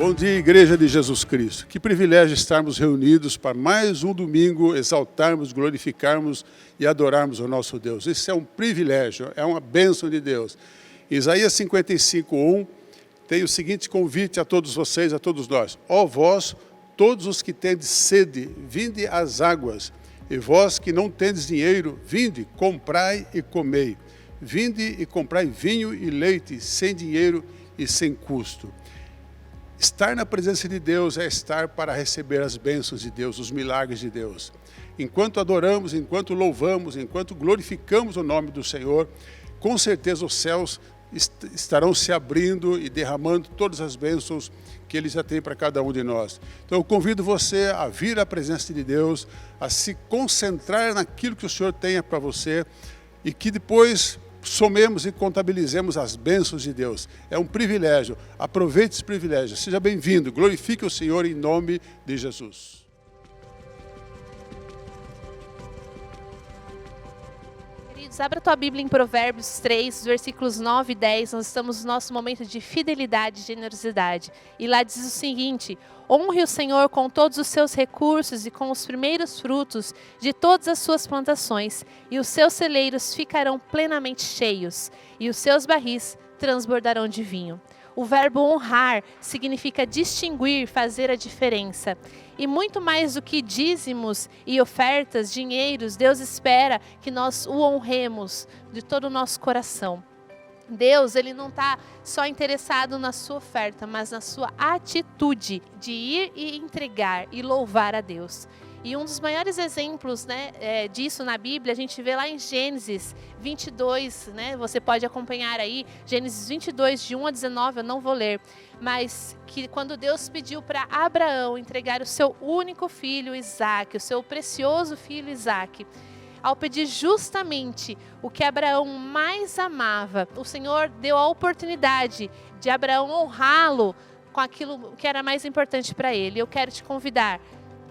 Bom dia, Igreja de Jesus Cristo. Que privilégio estarmos reunidos para mais um domingo exaltarmos, glorificarmos e adorarmos o nosso Deus. Isso é um privilégio, é uma bênção de Deus. Isaías 55:1 tem o seguinte convite a todos vocês, a todos nós. Ó vós, todos os que tendes sede, vinde às águas. E vós que não tendes dinheiro, vinde, comprai e comei. Vinde e comprai vinho e leite, sem dinheiro e sem custo. Estar na presença de Deus é estar para receber as bênçãos de Deus, os milagres de Deus. Enquanto adoramos, enquanto louvamos, enquanto glorificamos o nome do Senhor, com certeza os céus estarão se abrindo e derramando todas as bênçãos que Ele já tem para cada um de nós. Então eu convido você a vir à presença de Deus, a se concentrar naquilo que o Senhor tenha para você e que depois somemos e contabilizemos as bênçãos de Deus. É um privilégio. Aproveite esse privilégio. Seja bem-vindo. Glorifique o Senhor em nome de Jesus. Queridos, abra a tua Bíblia em Provérbios 3, versículos 9 e 10. Nós estamos no nosso momento de fidelidade e generosidade. E lá diz o seguinte: honre o Senhor com todos os seus recursos e com os primeiros frutos de todas as suas plantações, e os seus celeiros ficarão plenamente cheios, e os seus barris transbordarão de vinho. O verbo honrar significa distinguir, fazer a diferença. E muito mais do que dízimos e ofertas, dinheiros, Deus espera que nós o honremos de todo o nosso coração. Deus, Ele não está só interessado na sua oferta, mas na sua atitude de ir e entregar e louvar a Deus. E um dos maiores exemplos, disso na Bíblia, a gente vê lá em Gênesis 22, você pode acompanhar aí, Gênesis 22, de 1 a 19, eu não vou ler, mas que quando Deus pediu para Abraão entregar o seu único filho, Isaque, o seu precioso filho Isaque, ao pedir justamente o que Abraão mais amava, o Senhor deu a oportunidade de Abraão honrá-lo com aquilo que era mais importante para ele. Eu quero te convidar,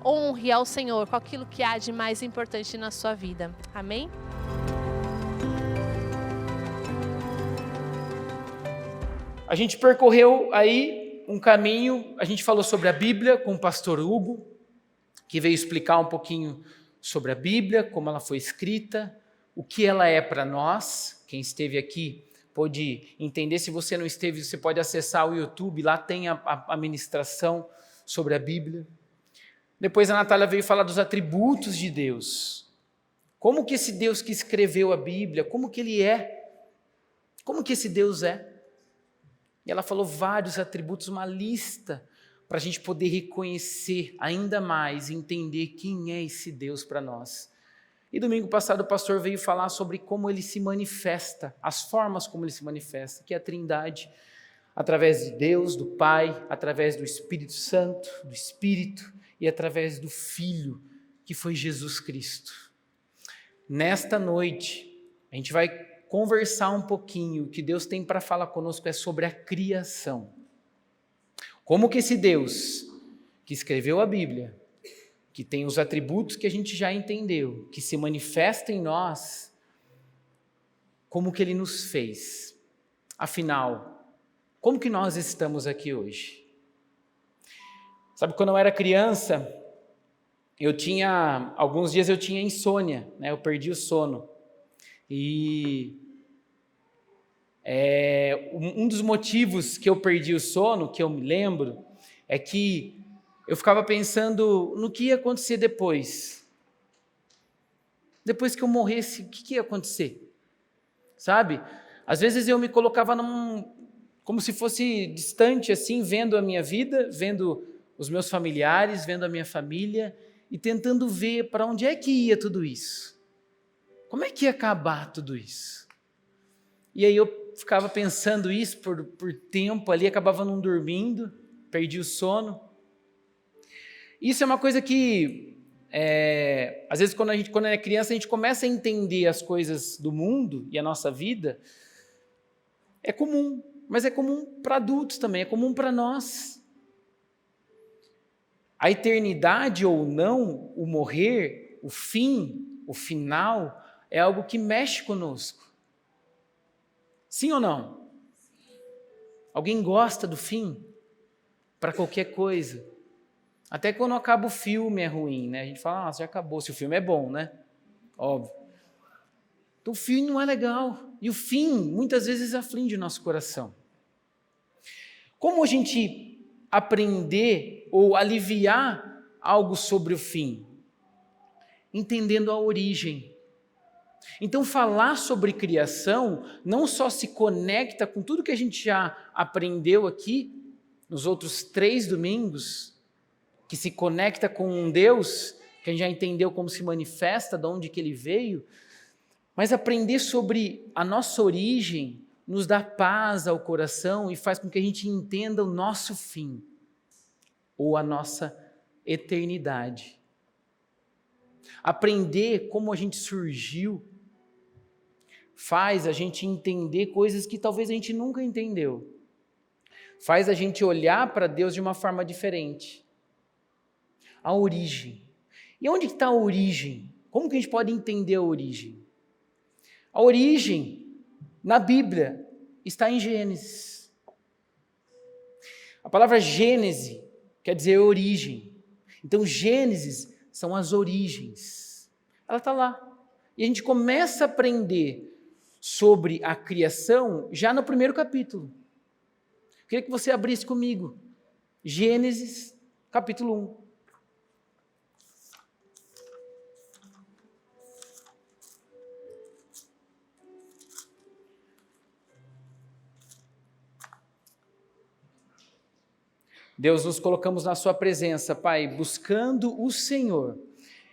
honre ao Senhor com aquilo que há de mais importante na sua vida. Amém? A gente percorreu aí um caminho, a gente falou sobre a Bíblia com o pastor Hugo, que veio explicar um pouquinho sobre a Bíblia, como ela foi escrita, o que ela é para nós. Quem esteve aqui pode entender. Se você não esteve, você pode acessar o YouTube, lá tem a ministração sobre a Bíblia. Depois a Natália veio falar dos atributos de Deus. Como que esse Deus que escreveu a Bíblia, como que Ele é? Como que esse Deus é? E ela falou vários atributos, uma lista, para a gente poder reconhecer ainda mais, entender quem é esse Deus para nós. E domingo passado o pastor veio falar sobre como Ele se manifesta, as formas como Ele se manifesta, que é a Trindade, através de Deus, do Pai, através do Espírito Santo, do Espírito, e através do Filho, que foi Jesus Cristo. Nesta noite, a gente vai conversar um pouquinho, o que Deus tem para falar conosco é sobre a criação. Como que esse Deus, que escreveu a Bíblia, que tem os atributos que a gente já entendeu, que se manifesta em nós, como que Ele nos fez? Afinal, como que nós estamos aqui hoje? Sabe, quando eu era criança, alguns dias eu tinha insônia, eu perdi o sono. E um dos motivos que eu perdi o sono, que eu me lembro, é que eu ficava pensando no que ia acontecer depois. Depois que eu morresse, o que ia acontecer? Sabe? Às vezes eu me colocava como se fosse distante, assim, vendo a minha vida, vendo os meus familiares, vendo a minha família e tentando ver para onde é que ia tudo isso. Como é que ia acabar tudo isso? E aí eu ficava pensando isso por tempo ali, acabava não dormindo, perdi o sono. Isso é uma coisa que, às vezes quando é criança, a gente começa a entender as coisas do mundo e a nossa vida, é comum, mas é comum para adultos também, é comum para nós. A eternidade ou não, o morrer, o fim, o final, é algo que mexe conosco. Sim ou não? Alguém gosta do fim? para qualquer coisa. Até quando acaba o filme é ruim, né? A gente fala, já acabou, se o filme é bom, né? Óbvio. Então o fim não é legal. E o fim, muitas vezes, aflige o nosso coração. Como a gente aprender ou aliviar algo sobre o fim? Entendendo a origem. Então, falar sobre criação não só se conecta com tudo que a gente já aprendeu aqui, nos outros 3 domingos, que se conecta com um Deus, que a gente já entendeu como se manifesta, de onde que ele veio, mas aprender sobre a nossa origem nos dá paz ao coração e faz com que a gente entenda o nosso fim, ou a nossa eternidade. Aprender como a gente surgiu faz a gente entender coisas que talvez a gente nunca entendeu. Faz a gente olhar para Deus de uma forma diferente. A origem. E onde está a origem? Como que a gente pode entender a origem? A origem, na Bíblia, está em Gênesis. A palavra Gênese quer dizer origem. Então, Gênesis são as origens. Ela está lá. E a gente começa a aprender sobre a criação já no primeiro capítulo. Eu queria que você abrisse comigo. Gênesis, capítulo 1. Deus, nos colocamos na sua presença, Pai, buscando o Senhor.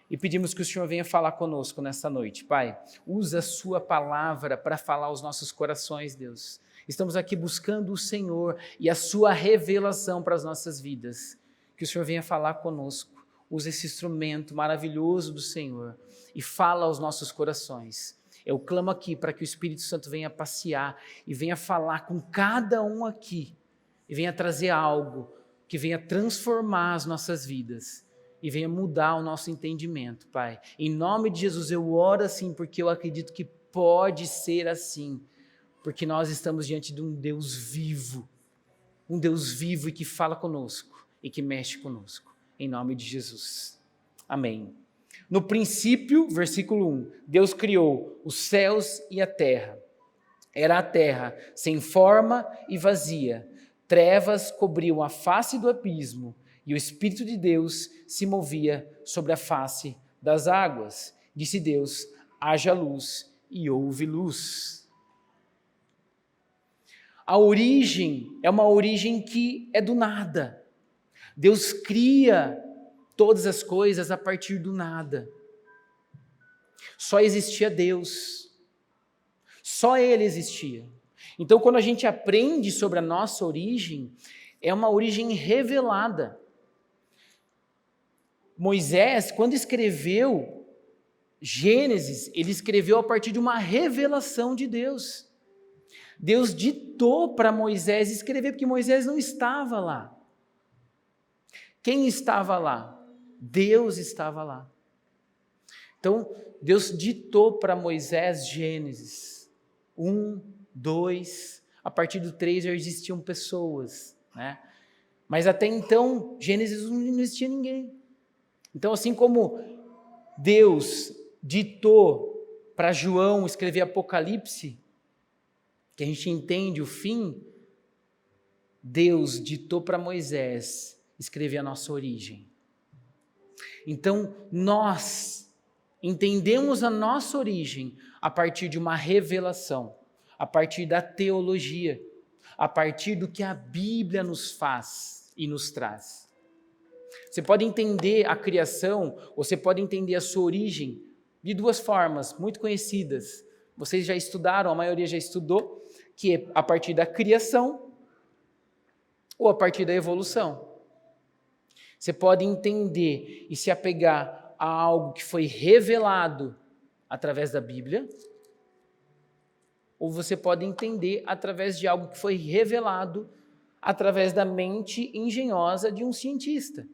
E pedimos que o Senhor venha falar conosco nessa noite, Pai. Usa a sua palavra para falar aos nossos corações, Deus. Estamos aqui buscando o Senhor e a sua revelação para as nossas vidas. Que o Senhor venha falar conosco. Usa esse instrumento maravilhoso do Senhor e fala aos nossos corações. Eu clamo aqui para que o Espírito Santo venha passear e venha falar com cada um aqui e venha trazer algo que venha transformar as nossas vidas e venha mudar o nosso entendimento, Pai. Em nome de Jesus eu oro assim porque eu acredito que pode ser assim, porque nós estamos diante de um Deus vivo e que fala conosco e que mexe conosco. Em nome de Jesus. Amém. No princípio, versículo 1, Deus criou os céus e a terra. Era a terra sem forma e vazia. Trevas cobriam a face do abismo e o Espírito de Deus se movia sobre a face das águas. Disse Deus, haja luz e houve luz. A origem é uma origem que é do nada. Deus cria todas as coisas a partir do nada. Só existia Deus. Só Ele existia. Então, quando a gente aprende sobre a nossa origem, é uma origem revelada. Moisés, quando escreveu Gênesis, ele escreveu a partir de uma revelação de Deus. Deus ditou para Moisés escrever, porque Moisés não estava lá. Quem estava lá? Deus estava lá. Então, Deus ditou para Moisés Gênesis 1, 2, a partir do 3 já existiam pessoas, né? Mas até então, Gênesis não existia ninguém. Então, assim como Deus ditou para João escrever Apocalipse, que a gente entende o fim, Deus ditou para Moisés escrever a nossa origem. Então, nós entendemos a nossa origem a partir de uma revelação, a partir da teologia, a partir do que a Bíblia nos faz e nos traz. Você pode entender a criação, ou você pode entender a sua origem de 2 formas muito conhecidas. Vocês já estudaram, a maioria já estudou, que é a partir da criação ou a partir da evolução. Você pode entender e se apegar a algo que foi revelado através da Bíblia, ou você pode entender através de algo que foi revelado através da mente engenhosa de um cientista,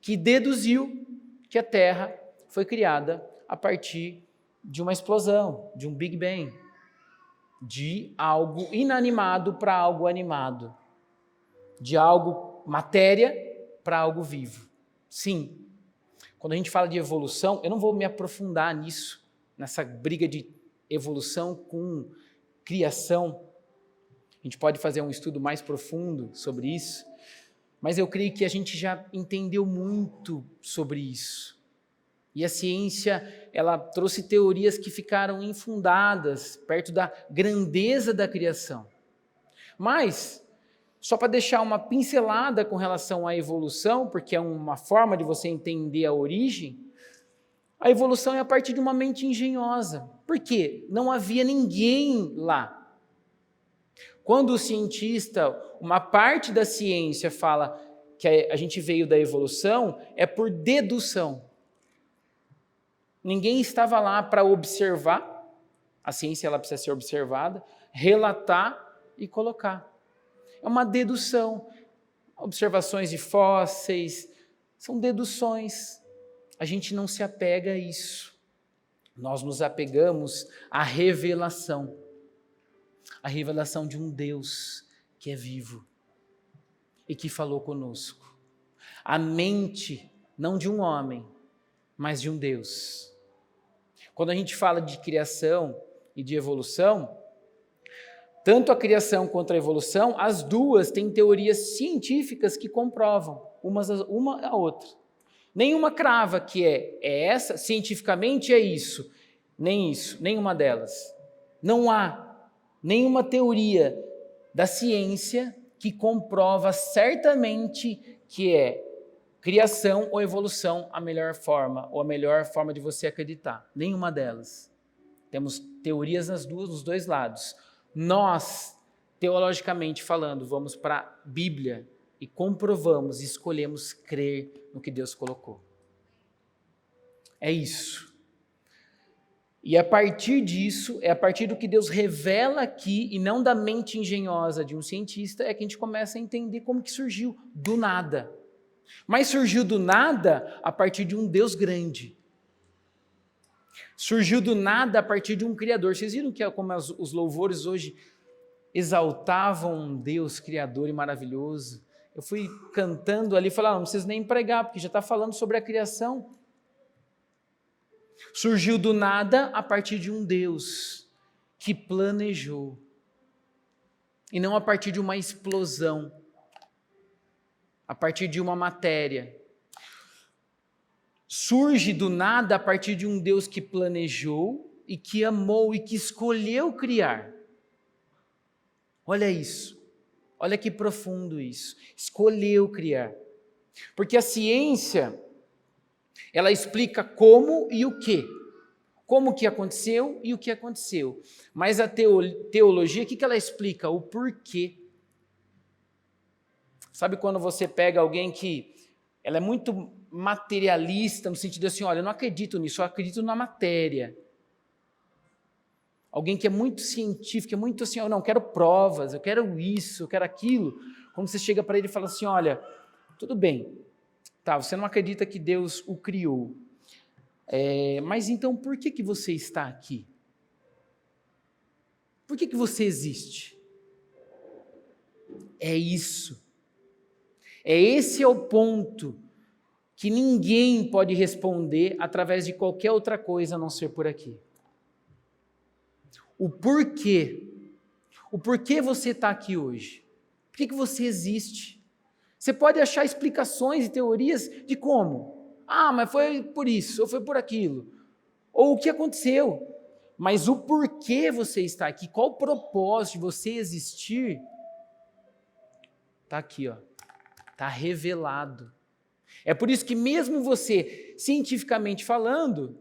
que deduziu que a Terra foi criada a partir de uma explosão, de um Big Bang, de algo inanimado para algo animado, de algo matéria para algo vivo. Sim, quando a gente fala de evolução, eu não vou me aprofundar nisso, nessa briga de evolução com criação. A gente pode fazer um estudo mais profundo sobre isso, mas eu creio que a gente já entendeu muito sobre isso. E a ciência, ela trouxe teorias que ficaram infundadas perto da grandeza da criação. Mas, só para deixar uma pincelada com relação à evolução, porque é uma forma de você entender a origem, a evolução é a partir de uma mente engenhosa. Por quê? Não havia ninguém lá. Quando o cientista, uma parte da ciência fala que a gente veio da evolução, é por dedução. Ninguém estava lá para observar, a ciência ela precisa ser observada, relatar e colocar. É uma dedução. Observações de fósseis, são deduções. A gente não se apega a isso. Nós nos apegamos à revelação. A revelação de um Deus que é vivo e que falou conosco. A mente, não de um homem, mas de um Deus. Quando a gente fala de criação e de evolução, tanto a criação quanto a evolução, as duas têm teorias científicas que comprovam uma a outra. Nenhuma crava que é essa, cientificamente é isso, nenhuma delas. Não há nenhuma teoria da ciência que comprova certamente que é criação ou evolução a melhor forma, ou a melhor forma de você acreditar. Nenhuma delas. Temos teorias nos dois lados. Nós, teologicamente falando, vamos para a Bíblia e comprovamos, escolhemos crer no que Deus colocou. É isso. E a partir disso, é a partir do que Deus revela aqui, e não da mente engenhosa de um cientista, é que a gente começa a entender como que surgiu do nada. Mas surgiu do nada a partir de um Deus grande. Surgiu do nada a partir de um Criador. Vocês viram que como os louvores hoje exaltavam um Deus Criador e maravilhoso? Eu fui cantando ali e falei, não preciso nem pregar, porque já está falando sobre a criação. Surgiu do nada a partir de um Deus que planejou. E não a partir de uma explosão. A partir de uma matéria. Surge do nada a partir de um Deus que planejou e que amou e que escolheu criar. Olha isso. Olha que profundo isso. Escolheu criar. Porque a ciência, ela explica como e o quê. Como que aconteceu e o que aconteceu. Mas a teologia, o que ela explica? O porquê. Sabe quando você pega alguém que ela é muito materialista, no sentido assim, olha, eu não acredito nisso, eu acredito na matéria. Alguém que é muito científico, é muito assim, eu não quero provas, eu quero isso, eu quero aquilo. Quando você chega para ele e fala assim, olha, tudo bem, tá, você não acredita que Deus o criou, mas então por que você está aqui? Por que você existe? É isso. Esse é o ponto que ninguém pode responder através de qualquer outra coisa a não ser por aqui. O porquê. O porquê você está aqui hoje. Por que você existe? Você pode achar explicações e teorias de como. Ah, mas foi por isso, ou foi por aquilo. Ou o que aconteceu. Mas o porquê você está aqui, qual o propósito de você existir, está aqui, ó. Está revelado. É por isso que mesmo você, cientificamente falando,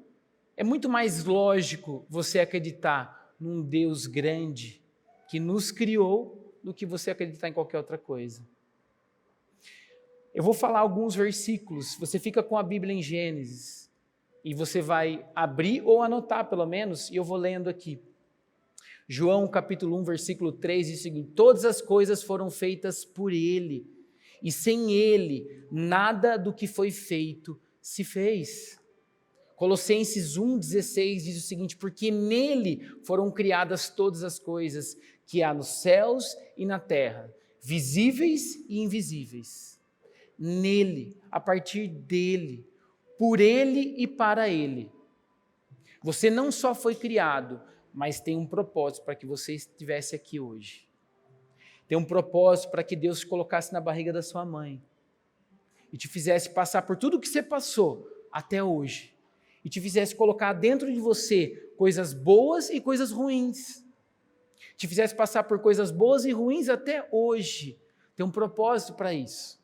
é muito mais lógico você acreditar num Deus grande que nos criou do que você acreditar em qualquer outra coisa. Eu vou falar alguns versículos, você fica com a Bíblia em Gênesis e você vai abrir ou anotar pelo menos, e eu vou lendo aqui. João capítulo 1, versículo 3 diz o seguinte: todas as coisas foram feitas por Ele, e sem Ele, nada do que foi feito se fez. Colossenses 1,16 diz o seguinte: porque nele foram criadas todas as coisas que há nos céus e na terra, visíveis e invisíveis. Nele, a partir dele, por ele e para ele. Você não só foi criado, mas tem um propósito para que você estivesse aqui hoje. Tem um propósito para que Deus te colocasse na barriga da sua mãe e te fizesse passar por tudo que você passou até hoje e te fizesse colocar dentro de você coisas boas e coisas ruins. Te fizesse passar por coisas boas e ruins até hoje. Tem um propósito para isso.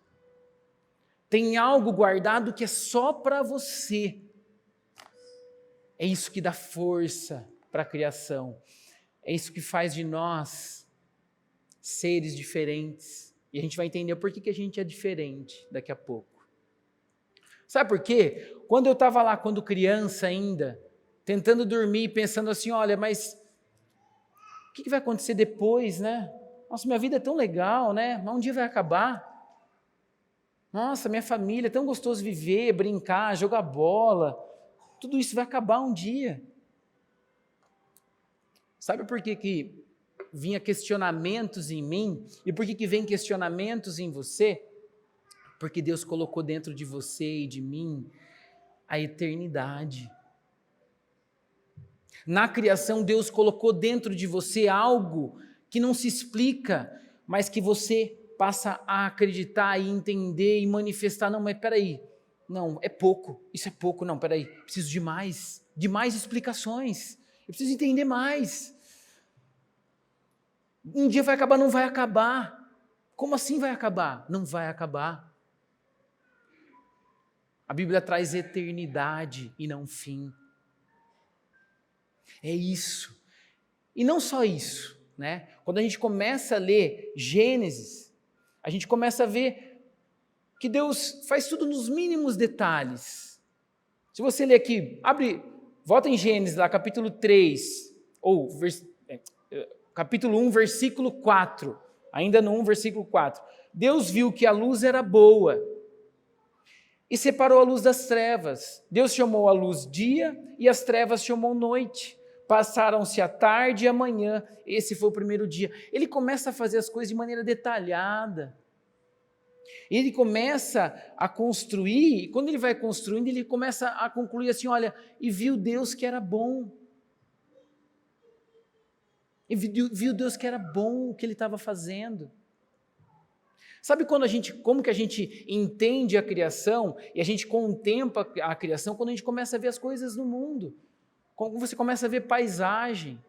Tem algo guardado que é só para você. É isso que dá força para a criação. É isso que faz de nós seres diferentes. E a gente vai entender por que a gente é diferente daqui a pouco. Sabe por quê? Quando eu estava lá, quando criança ainda, tentando dormir, pensando assim, olha, mas o que vai acontecer depois, né? Nossa, minha vida é tão legal, né? Mas um dia vai acabar. Nossa, minha família, é tão gostoso viver, brincar, jogar bola. Tudo isso vai acabar um dia. Sabe por que vinha questionamentos em mim? E por que vem questionamentos em você? Porque Deus colocou dentro de você e de mim a eternidade. Na criação, Deus colocou dentro de você algo que não se explica, mas que você passa a acreditar e entender e manifestar. Não, mas peraí, não, é pouco, isso é pouco, não, peraí, preciso de mais explicações, eu preciso entender mais. Um dia vai acabar, não vai acabar. Como assim vai acabar? Não vai acabar. A Bíblia traz eternidade e não fim. É isso. E não só isso, né? Quando a gente começa a ler Gênesis, a gente começa a ver que Deus faz tudo nos mínimos detalhes. Se você ler aqui, volta em Gênesis lá, capítulo 3, ou capítulo 1, versículo 4, ainda no 1, versículo 4. Deus viu que a luz era boa e separou a luz das trevas. Deus chamou a luz dia e as trevas chamou noite. Passaram-se a tarde e a manhã, esse foi o primeiro dia. Ele começa a fazer as coisas de maneira detalhada. Ele começa a construir, e quando ele vai construindo, ele começa a concluir assim, olha, e viu Deus que era bom. E viu Deus que era bom o que ele estava fazendo. Sabe como que a gente entende a criação e a gente contempla a criação? Quando a gente começa a ver as coisas no mundo. Quando você começa a ver paisagem.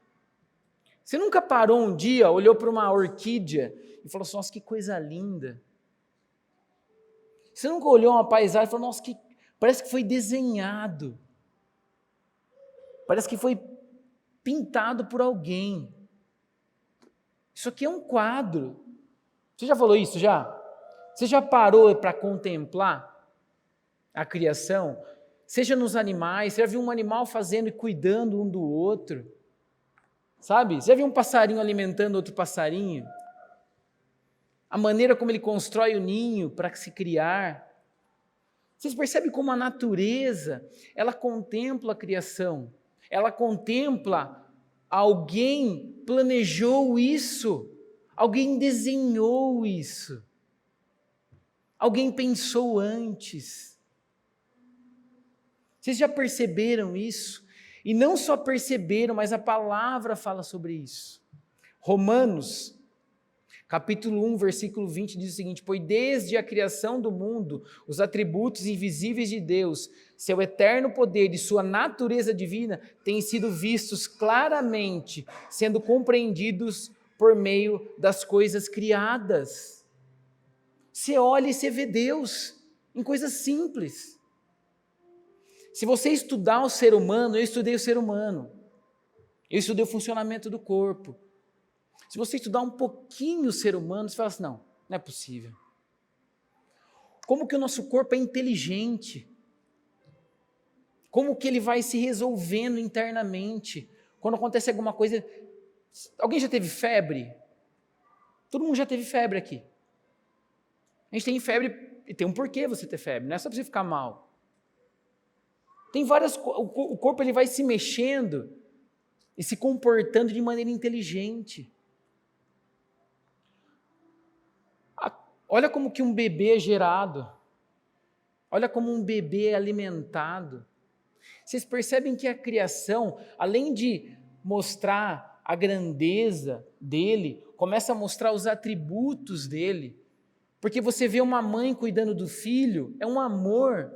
Você nunca parou um dia, olhou para uma orquídea e falou assim, nossa, que coisa linda. Você nunca olhou uma paisagem e falou, nossa, parece que foi desenhado. Parece que foi pintado por alguém. Isso aqui é um quadro. Você já falou isso já? Você já parou para contemplar a criação? Seja nos animais, você já viu um animal fazendo e cuidando um do outro? Sabe? Você já viu um passarinho alimentando outro passarinho? A maneira como ele constrói o ninho para se criar. Vocês percebem como a natureza, ela contempla a criação. Ela contempla alguém planejou isso. Alguém desenhou isso. Alguém pensou antes. Vocês já perceberam isso? E não só perceberam, mas a palavra fala sobre isso. Romanos, capítulo 1, versículo 20, diz o seguinte, pois desde a criação do mundo, os atributos invisíveis de Deus, seu eterno poder e sua natureza divina, têm sido vistos claramente, sendo compreendidos por meio das coisas criadas. Você olha e você vê Deus em coisas simples. Se você estudar o ser humano, eu estudei o ser humano. Eu estudei o funcionamento do corpo. Se você estudar um pouquinho o ser humano, você fala assim, não é possível. Como que o nosso corpo é inteligente? Como que ele vai se resolvendo internamente? Quando acontece alguma coisa... Alguém já teve febre? Todo mundo já teve febre aqui. A gente tem febre, e tem um porquê você ter febre, não é só para você ficar mal. Tem várias... O corpo ele vai se mexendo e se comportando de maneira inteligente. Olha como que um bebê é gerado. Olha como um bebê é alimentado. Vocês percebem que a criação, além de mostrar a grandeza dele, começa a mostrar os atributos dele. Porque você vê uma mãe cuidando do filho, é um amor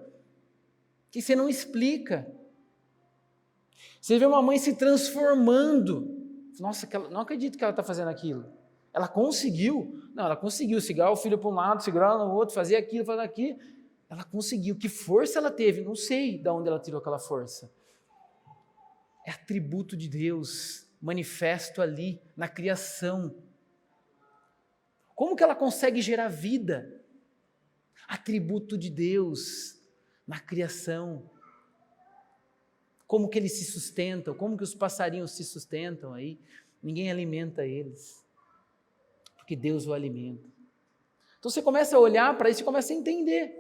que você não explica. Você vê uma mãe se transformando. Nossa, não acredito que ela está fazendo aquilo. Ela conseguiu. Não, ela conseguiu segurar o filho para um lado, segurar no outro, fazer aquilo, fazer aquilo. Ela conseguiu. Que força ela teve? Não sei de onde ela tirou aquela força. É atributo de Deus, manifesto ali na criação. Como que ela consegue gerar vida? Atributo de Deus na criação. Como que eles se sustentam? Como que os passarinhos se sustentam aí? Ninguém alimenta eles, porque Deus o alimenta. Então você começa a olhar para isso e começa a entender.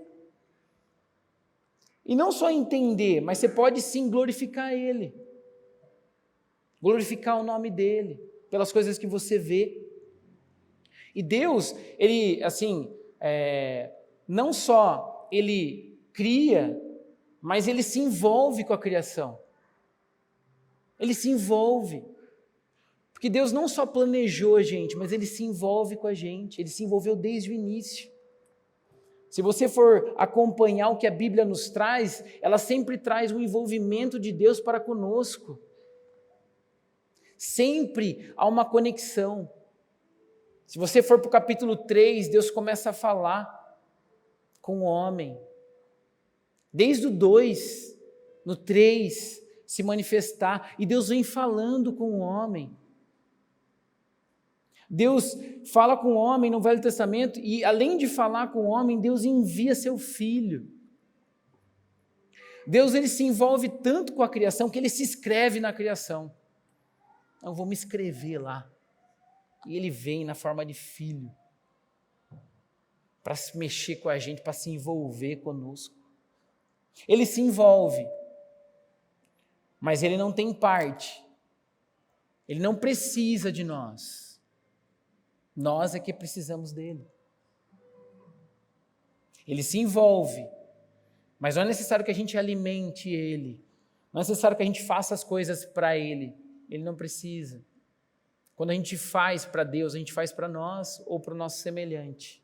E não só entender, mas você pode sim glorificar Ele. Glorificar o nome dEle, pelas coisas que você vê. E Deus, Ele, assim, não só Ele cria, mas Ele se envolve com a criação. Ele se envolve. Porque Deus não só planejou a gente, mas Ele se envolve com a gente. Ele se envolveu desde o início. Se você for acompanhar o que a Bíblia nos traz, ela sempre traz um envolvimento de Deus para conosco. Sempre há uma conexão. Se você for para o capítulo 3, Deus começa a falar com o homem. Desde o 2, no 3, se manifestar. E Deus vem falando com o homem. Deus fala com o homem no Velho Testamento e, além de falar com o homem, Deus envia seu Filho. Deus, ele se envolve tanto com a criação que ele se escreve na criação. Eu vou me escrever lá. E ele vem na forma de Filho para se mexer com a gente, para se envolver conosco. Ele se envolve, mas ele não tem parte. Ele não precisa de nós. Nós é que precisamos dele. Ele se envolve, mas não é necessário que a gente alimente ele. Não é necessário que a gente faça as coisas para ele. Ele não precisa. Quando a gente faz para Deus, a gente faz para nós ou para o nosso semelhante.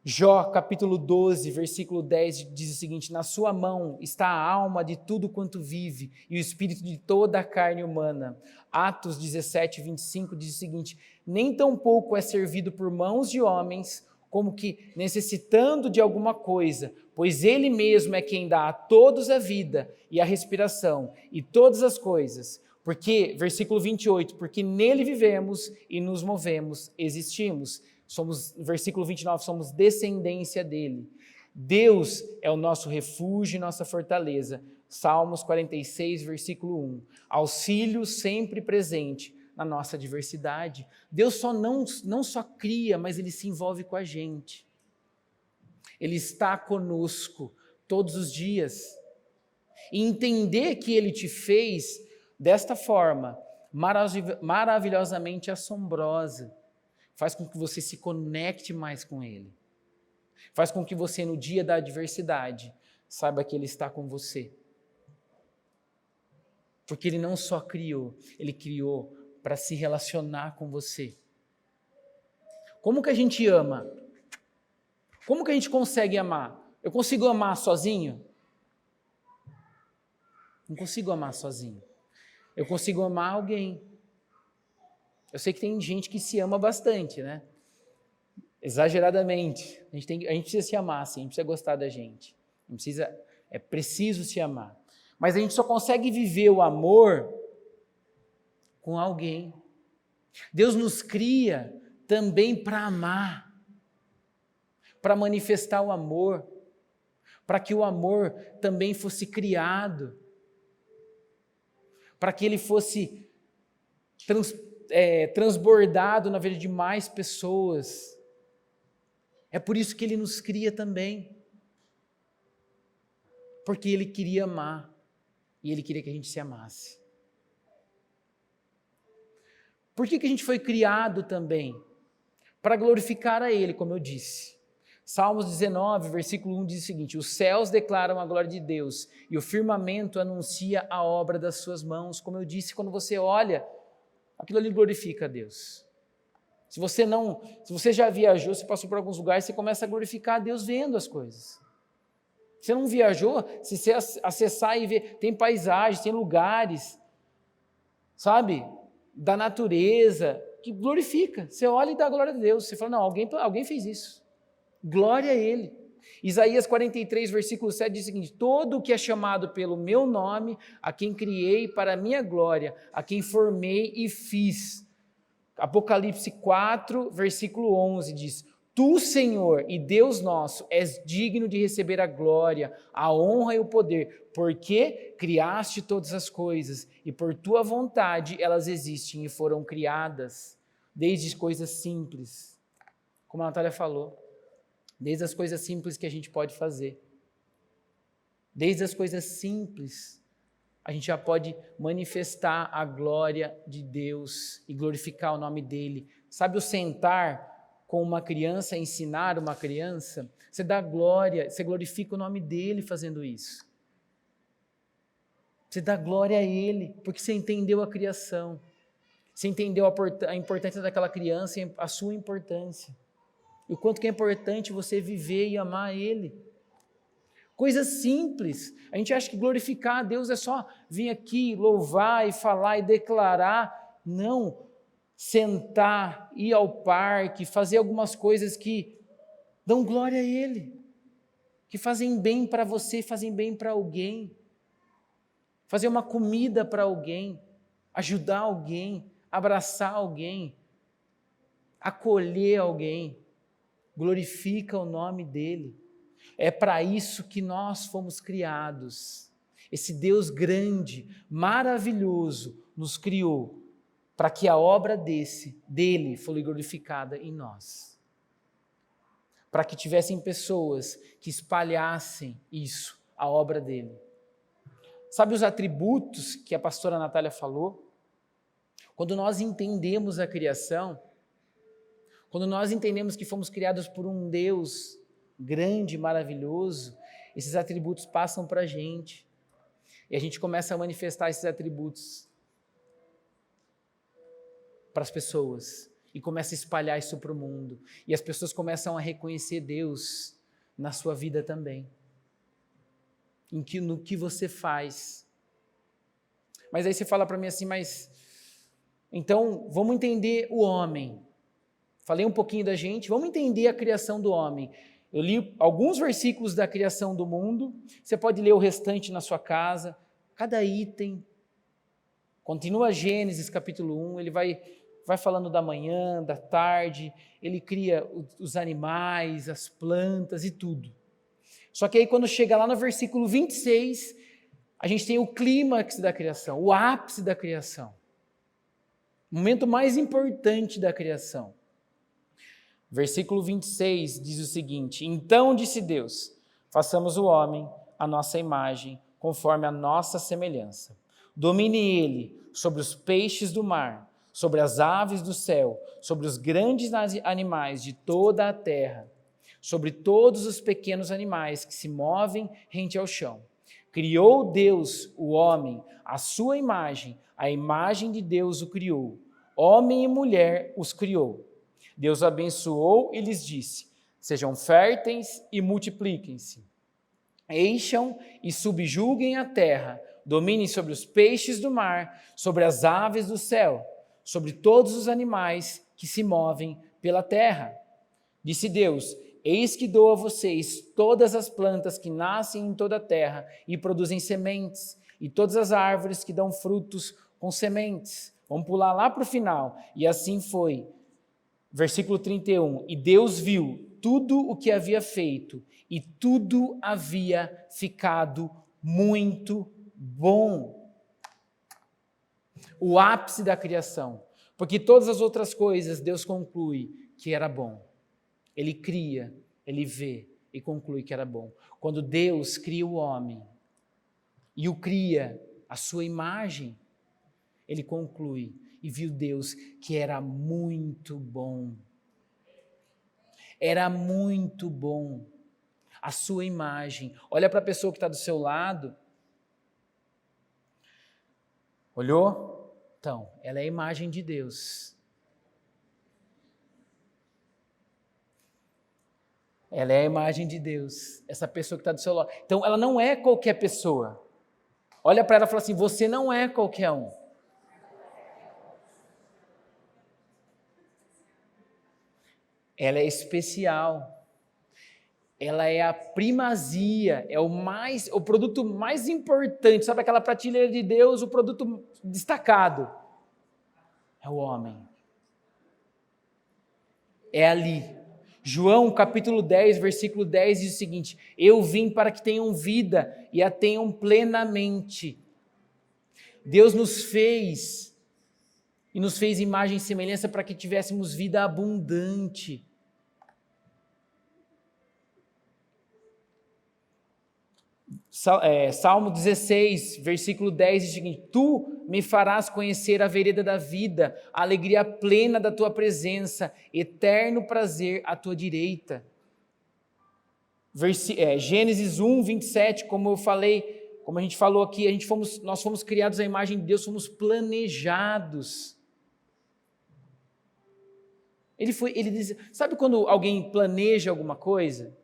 Jó, capítulo 12, versículo 10, diz o seguinte: na sua mão está a alma de tudo quanto vive e o espírito de toda a carne humana. Atos 17, 25 diz o seguinte: nem tampouco é servido por mãos de homens, como que necessitando de alguma coisa, pois ele mesmo é quem dá a todos a vida e a respiração e todas as coisas. Porque, versículo 28, porque nele vivemos e nos movemos, existimos. Versículo 29, somos descendência dele. Deus é o nosso refúgio e nossa fortaleza. Salmos 46, versículo 1. Auxílio sempre presente na nossa adversidade. Deus não só cria, mas ele se envolve com a gente. Ele está conosco todos os dias. E entender que ele te fez desta forma, maravilhosamente assombrosa, faz com que você se conecte mais com ele. Faz com que você, no dia da adversidade, saiba que ele está com você. Porque ele não só criou, ele criou para se relacionar com você. Como que a gente ama? Como que a gente consegue amar? Eu consigo amar sozinho? Não consigo amar sozinho. Eu consigo amar alguém. Eu sei que tem gente que se ama bastante, né? Exageradamente. A gente precisa se amar, sim, a gente precisa gostar da gente. É preciso se amar. Mas a gente só consegue viver o amor com alguém. Deus nos cria também para amar, para manifestar o amor, para que o amor também fosse criado, para que ele fosse transbordado na vida de mais pessoas. É por isso que ele nos cria também. Porque ele queria amar. E ele queria que a gente se amasse. Por que a gente foi criado também? para glorificar a Ele, como eu disse. Salmos 19, versículo 1 diz o seguinte: os céus declaram a glória de Deus e o firmamento anuncia a obra das suas mãos. Como eu disse, quando você olha, aquilo ali glorifica a Deus. Se você já viajou, você passou por alguns lugares, você começa a glorificar a Deus vendo as coisas. Se você não viajou, se você acessar e ver, tem paisagens, tem lugares, sabe, da natureza, que glorifica. Você olha e dá glória a Deus. Você fala, não, alguém fez isso. Glória a Ele. Isaías 43, versículo 7 diz o seguinte: todo o que é chamado pelo meu nome, a quem criei para a minha glória, a quem formei e fiz. Apocalipse 4, versículo 11 diz: tu, Senhor e Deus nosso, és digno de receber a glória, a honra e o poder, porque criaste todas as coisas e por tua vontade elas existem e foram criadas, desde coisas simples, como a Natália falou, desde as coisas simples que a gente pode fazer, desde as coisas simples, a gente já pode manifestar a glória de Deus e glorificar o nome dEle. Sabe o sentar com uma criança, ensinar uma criança? Você dá glória, você glorifica o nome dEle fazendo isso. Você dá glória a Ele, porque você entendeu a criação. Você entendeu a importância daquela criança e a sua importância. E o quanto que é importante você viver e amar Ele. Coisas simples. A gente acha que glorificar a Deus é só vir aqui, louvar e falar e declarar. Não. Sentar, ir ao parque, fazer algumas coisas que dão glória a Ele. Que fazem bem para você, fazem bem para alguém. Fazer uma comida para alguém. Ajudar alguém. Abraçar alguém. Acolher alguém. Glorifica o nome dEle. É para isso que nós fomos criados. Esse Deus grande, maravilhoso, nos criou para que a obra dele fosse glorificada em nós. Para que tivessem pessoas que espalhassem isso, a obra dele. Sabe os atributos que a pastora Natália falou? Quando nós entendemos a criação, quando nós entendemos que fomos criados por um Deus grande, maravilhoso, esses atributos passam para a gente. E a gente começa a manifestar esses atributos para as pessoas. E começa a espalhar isso para o mundo. E as pessoas começam a reconhecer Deus na sua vida também. No que você faz. Mas aí você fala para mim assim, mas então vamos entender o homem. Falei um pouquinho da gente, vamos entender a criação do homem. Eu li alguns versículos da criação do mundo, você pode ler o restante na sua casa, cada item. Continua Gênesis capítulo 1, ele vai falando da manhã, da tarde, ele cria os animais, as plantas e tudo. Só que aí quando chega lá no versículo 26, a gente tem o clímax da criação, o ápice da criação. O momento mais importante da criação. Versículo 26 diz o seguinte: então disse Deus, façamos o homem à nossa imagem, conforme a nossa semelhança. Domine ele sobre os peixes do mar, sobre as aves do céu, sobre os grandes animais de toda a terra, sobre todos os pequenos animais que se movem rente ao chão. Criou Deus o homem, à sua imagem, a imagem de Deus o criou. Homem e mulher os criou. Deus abençoou e lhes disse: sejam férteis e multipliquem-se. Encham e subjuguem a terra, dominem sobre os peixes do mar, sobre as aves do céu, sobre todos os animais que se movem pela terra. Disse Deus: eis que dou a vocês todas as plantas que nascem em toda a terra e produzem sementes, e todas as árvores que dão frutos com sementes. Vamos pular lá para o final. E assim foi. Versículo 31, e Deus viu tudo o que havia feito, e tudo havia ficado muito bom. O ápice da criação, porque todas as outras coisas Deus conclui que era bom. Ele cria, ele vê e conclui que era bom. Quando Deus cria o homem, e o cria à sua imagem, ele conclui, e viu Deus que era muito bom. Era muito bom. A sua imagem. Olha para a pessoa que está do seu lado. Olhou? Então, ela é a imagem de Deus. Ela é a imagem de Deus. Essa pessoa que está do seu lado. Então, ela não é qualquer pessoa. Olha para ela e fala assim, você não é qualquer um. Ela é especial. Ela é a primazia, é o produto mais importante, sabe aquela prateleira de Deus, o produto destacado, é o homem. É ali. João capítulo 10, versículo 10 diz o seguinte, eu vim para que tenham vida e a tenham plenamente. Deus nos fez imagem e semelhança para que tivéssemos vida abundante. Salmo 16, versículo 10 diz o seguinte, tu me farás conhecer a vereda da vida, a alegria plena da tua presença, eterno prazer à tua direita. Gênesis 1, 27, como a gente falou aqui, nós fomos criados à imagem de Deus, fomos planejados. Ele diz, sabe quando alguém planeja alguma coisa?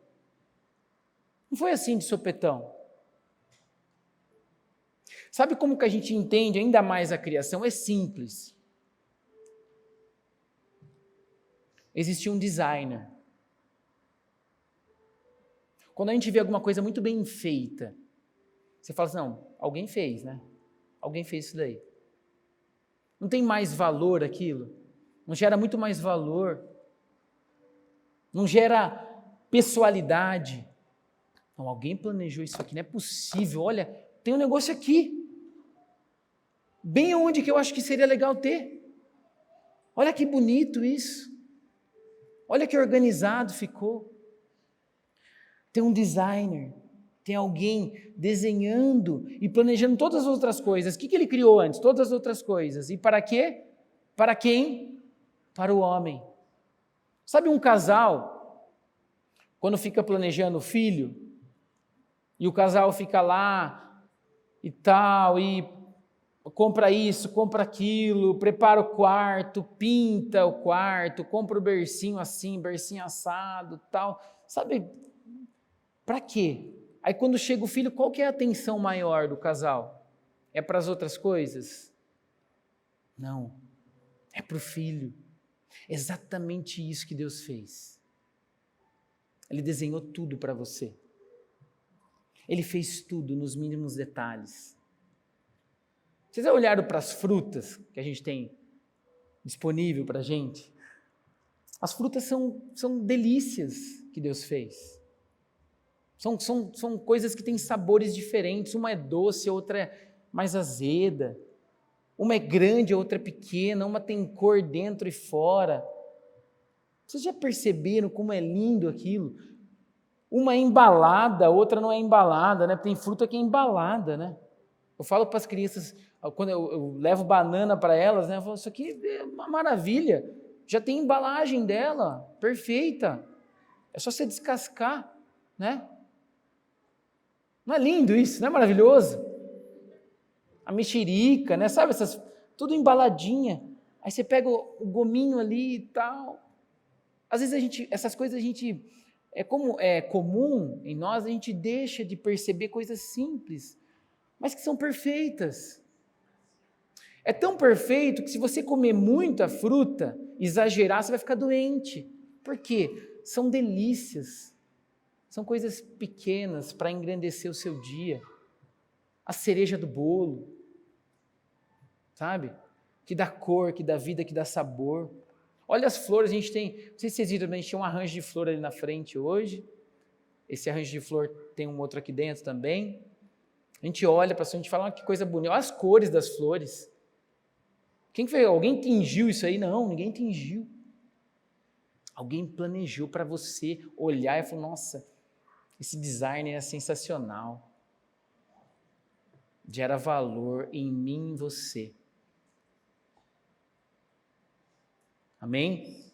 Não foi assim de sopetão. Sabe como que a gente entende ainda mais a criação? É simples. Existia um designer. Quando a gente vê alguma coisa muito bem feita, você fala assim, não, alguém fez, né? Alguém fez isso daí. Não tem mais valor aquilo? Não gera muito mais valor? Não gera pessoalidade? Não, alguém planejou isso aqui, não é possível, olha, tem um negócio aqui, bem onde que eu acho que seria legal ter, olha que bonito isso, olha que organizado ficou, tem um designer, tem alguém desenhando e planejando todas as outras coisas, o que ele criou antes? Todas as outras coisas, e para quê? Para quem? Para o homem. Sabe um casal, quando fica planejando o filho, e o casal fica lá e tal, e compra isso, compra aquilo, prepara o quarto, pinta o quarto, compra o bercinho assim, bercinho assado, tal. Sabe, para quê? Aí quando chega o filho, qual que é a atenção maior do casal? É para as outras coisas? Não, é para o filho. Exatamente isso que Deus fez. Ele desenhou tudo para você. Ele fez tudo nos mínimos detalhes. Vocês já olharam para as frutas que a gente tem disponível para a gente? As frutas são delícias que Deus fez. São coisas que têm sabores diferentes. Uma é doce, a outra é mais azeda. Uma é grande, a outra é pequena. Uma tem cor dentro e fora. Vocês já perceberam como é lindo aquilo? Uma é embalada, a outra não é embalada, né? Tem fruta que é embalada, né? Eu falo para as crianças, quando eu levo banana para elas, né? Eu falo, isso aqui é uma maravilha, já tem embalagem dela, perfeita, é só você descascar, né? Não é lindo isso, não é maravilhoso? A mexerica, né? Sabe, tudo embaladinha, aí você pega o gominho ali e tal. Às vezes essas coisas a gente... Como é comum em nós, a gente deixa de perceber coisas simples, mas que são perfeitas. É tão perfeito que se você comer muita fruta, exagerar, você vai ficar doente. Por quê? São delícias, são coisas pequenas para engrandecer o seu dia. A cereja do bolo, sabe? Que dá cor, que dá vida, que dá sabor. Olha as flores, a gente tem, não sei se vocês viram, a gente tinha um arranjo de flor ali na frente hoje, esse arranjo de flor tem um outro aqui dentro também, a gente olha para a gente fala, que coisa bonita, olha as cores das flores, quem fez? Alguém tingiu isso aí? Não, ninguém tingiu, alguém planejou para você olhar e falar, nossa, esse design é sensacional, gera valor em mim e em você. Amém?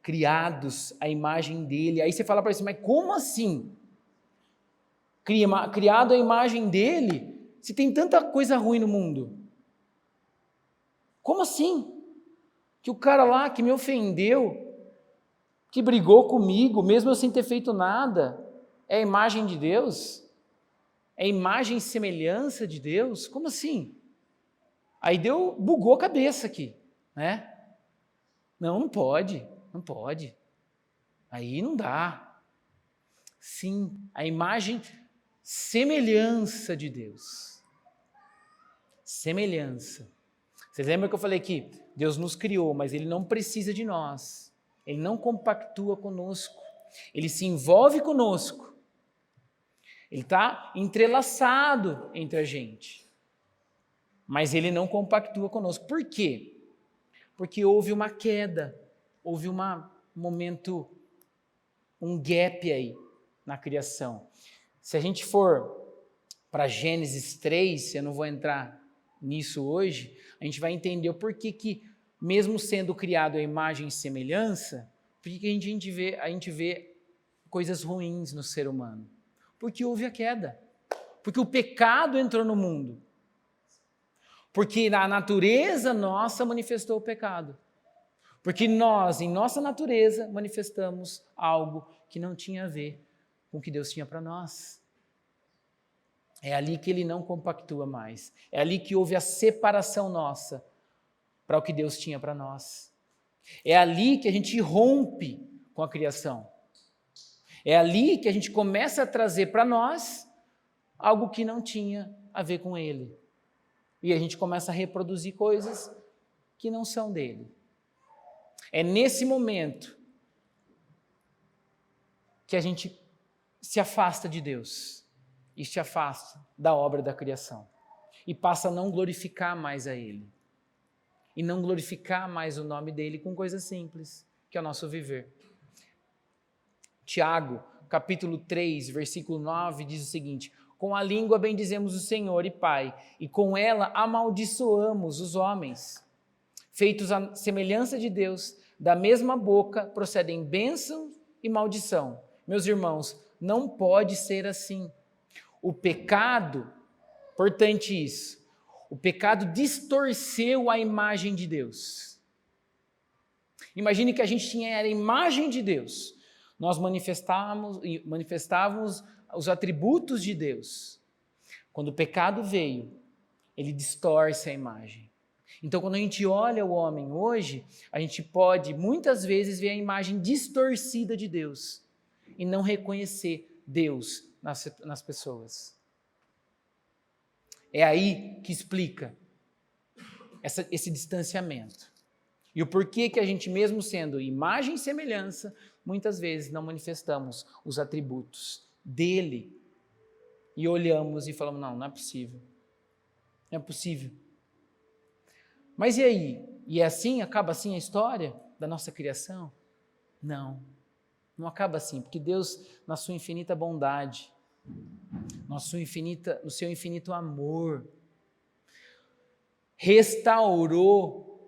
criados à imagem dele. Aí você fala para ele, mas como assim? Criado à imagem dele, se tem tanta coisa ruim no mundo? Como assim? Que o cara lá que me ofendeu, que brigou comigo, mesmo eu sem ter feito nada, é a imagem de Deus? É a imagem e semelhança de Deus? Como assim? Aí bugou a cabeça aqui, né? Não pode. Aí não dá. Sim, a imagem, semelhança de Deus. Semelhança. Vocês lembram que eu falei que Deus nos criou, mas Ele não precisa de nós. Ele não compactua conosco. Ele se envolve conosco. Ele está entrelaçado entre a gente. Mas Ele não compactua conosco. Por quê? Porque houve uma queda, houve um momento, um gap aí na criação. Se a gente for para Gênesis 3, eu não vou entrar nisso hoje, a gente vai entender o porquê que, mesmo sendo criado a imagem e semelhança, por que a gente vê coisas ruins no ser humano? Porque houve a queda, porque o pecado entrou no mundo, porque a natureza nossa manifestou o pecado, porque nós, em nossa natureza, manifestamos algo que não tinha a ver com o que Deus tinha para nós. É ali que Ele não compactua mais, é ali que houve a separação nossa para o que Deus tinha para nós. É ali que a gente rompe com a criação. É ali que a gente começa a trazer para nós algo que não tinha a ver com Ele. E a gente começa a reproduzir coisas que não são dele. É nesse momento que a gente se afasta de Deus e se afasta da obra da criação e passa a não glorificar mais a Ele e não glorificar mais o nome dele com coisas simples, que é o nosso viver. Tiago, capítulo 3, versículo 9, diz o seguinte: com a língua bendizemos o Senhor e Pai, e com ela amaldiçoamos os homens. Feitos à semelhança de Deus, da mesma boca procedem bênção e maldição. Meus irmãos, não pode ser assim. O pecado, importante isso, o pecado distorceu a imagem de Deus. Imagine que a gente tinha a imagem de Deus. Nós manifestávamos os atributos de Deus. Quando o pecado veio, ele distorce a imagem. Então, quando a gente olha o homem hoje, a gente pode muitas vezes ver a imagem distorcida de Deus e não reconhecer Deus nas pessoas. É aí que explica esse distanciamento. E o porquê que a gente, mesmo sendo imagem e semelhança, muitas vezes não manifestamos os atributos dele e olhamos e falamos, não é possível. Não é possível. Mas e aí? E é assim? Acaba assim a história da nossa criação? Não acaba assim, porque Deus, na sua infinita bondade, no seu infinito amor, restaurou,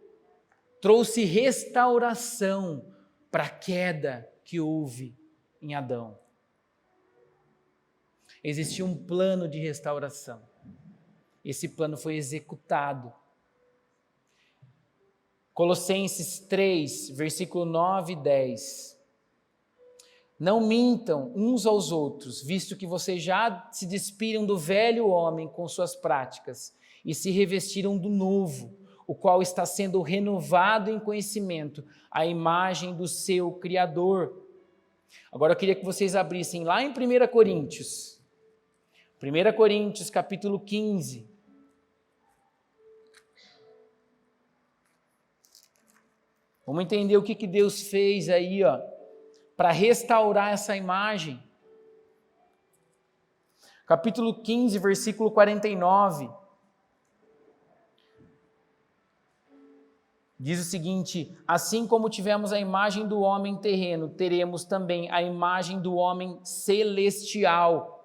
trouxe restauração para a queda que houve em Adão. Existia um plano de restauração. Esse plano foi executado. Colossenses 3, versículo 9 e 10. Não mintam uns aos outros, visto que vocês já se despiram do velho homem com suas práticas e se revestiram do novo, o qual está sendo renovado em conhecimento, à imagem do seu Criador. Agora eu queria que vocês abrissem lá em 1 Coríntios. 1 Coríntios, capítulo 15. Vamos entender o que Deus fez aí, para restaurar essa imagem. Capítulo 15, versículo 49. Diz o seguinte: assim como tivemos a imagem do homem terreno, teremos também a imagem do homem celestial.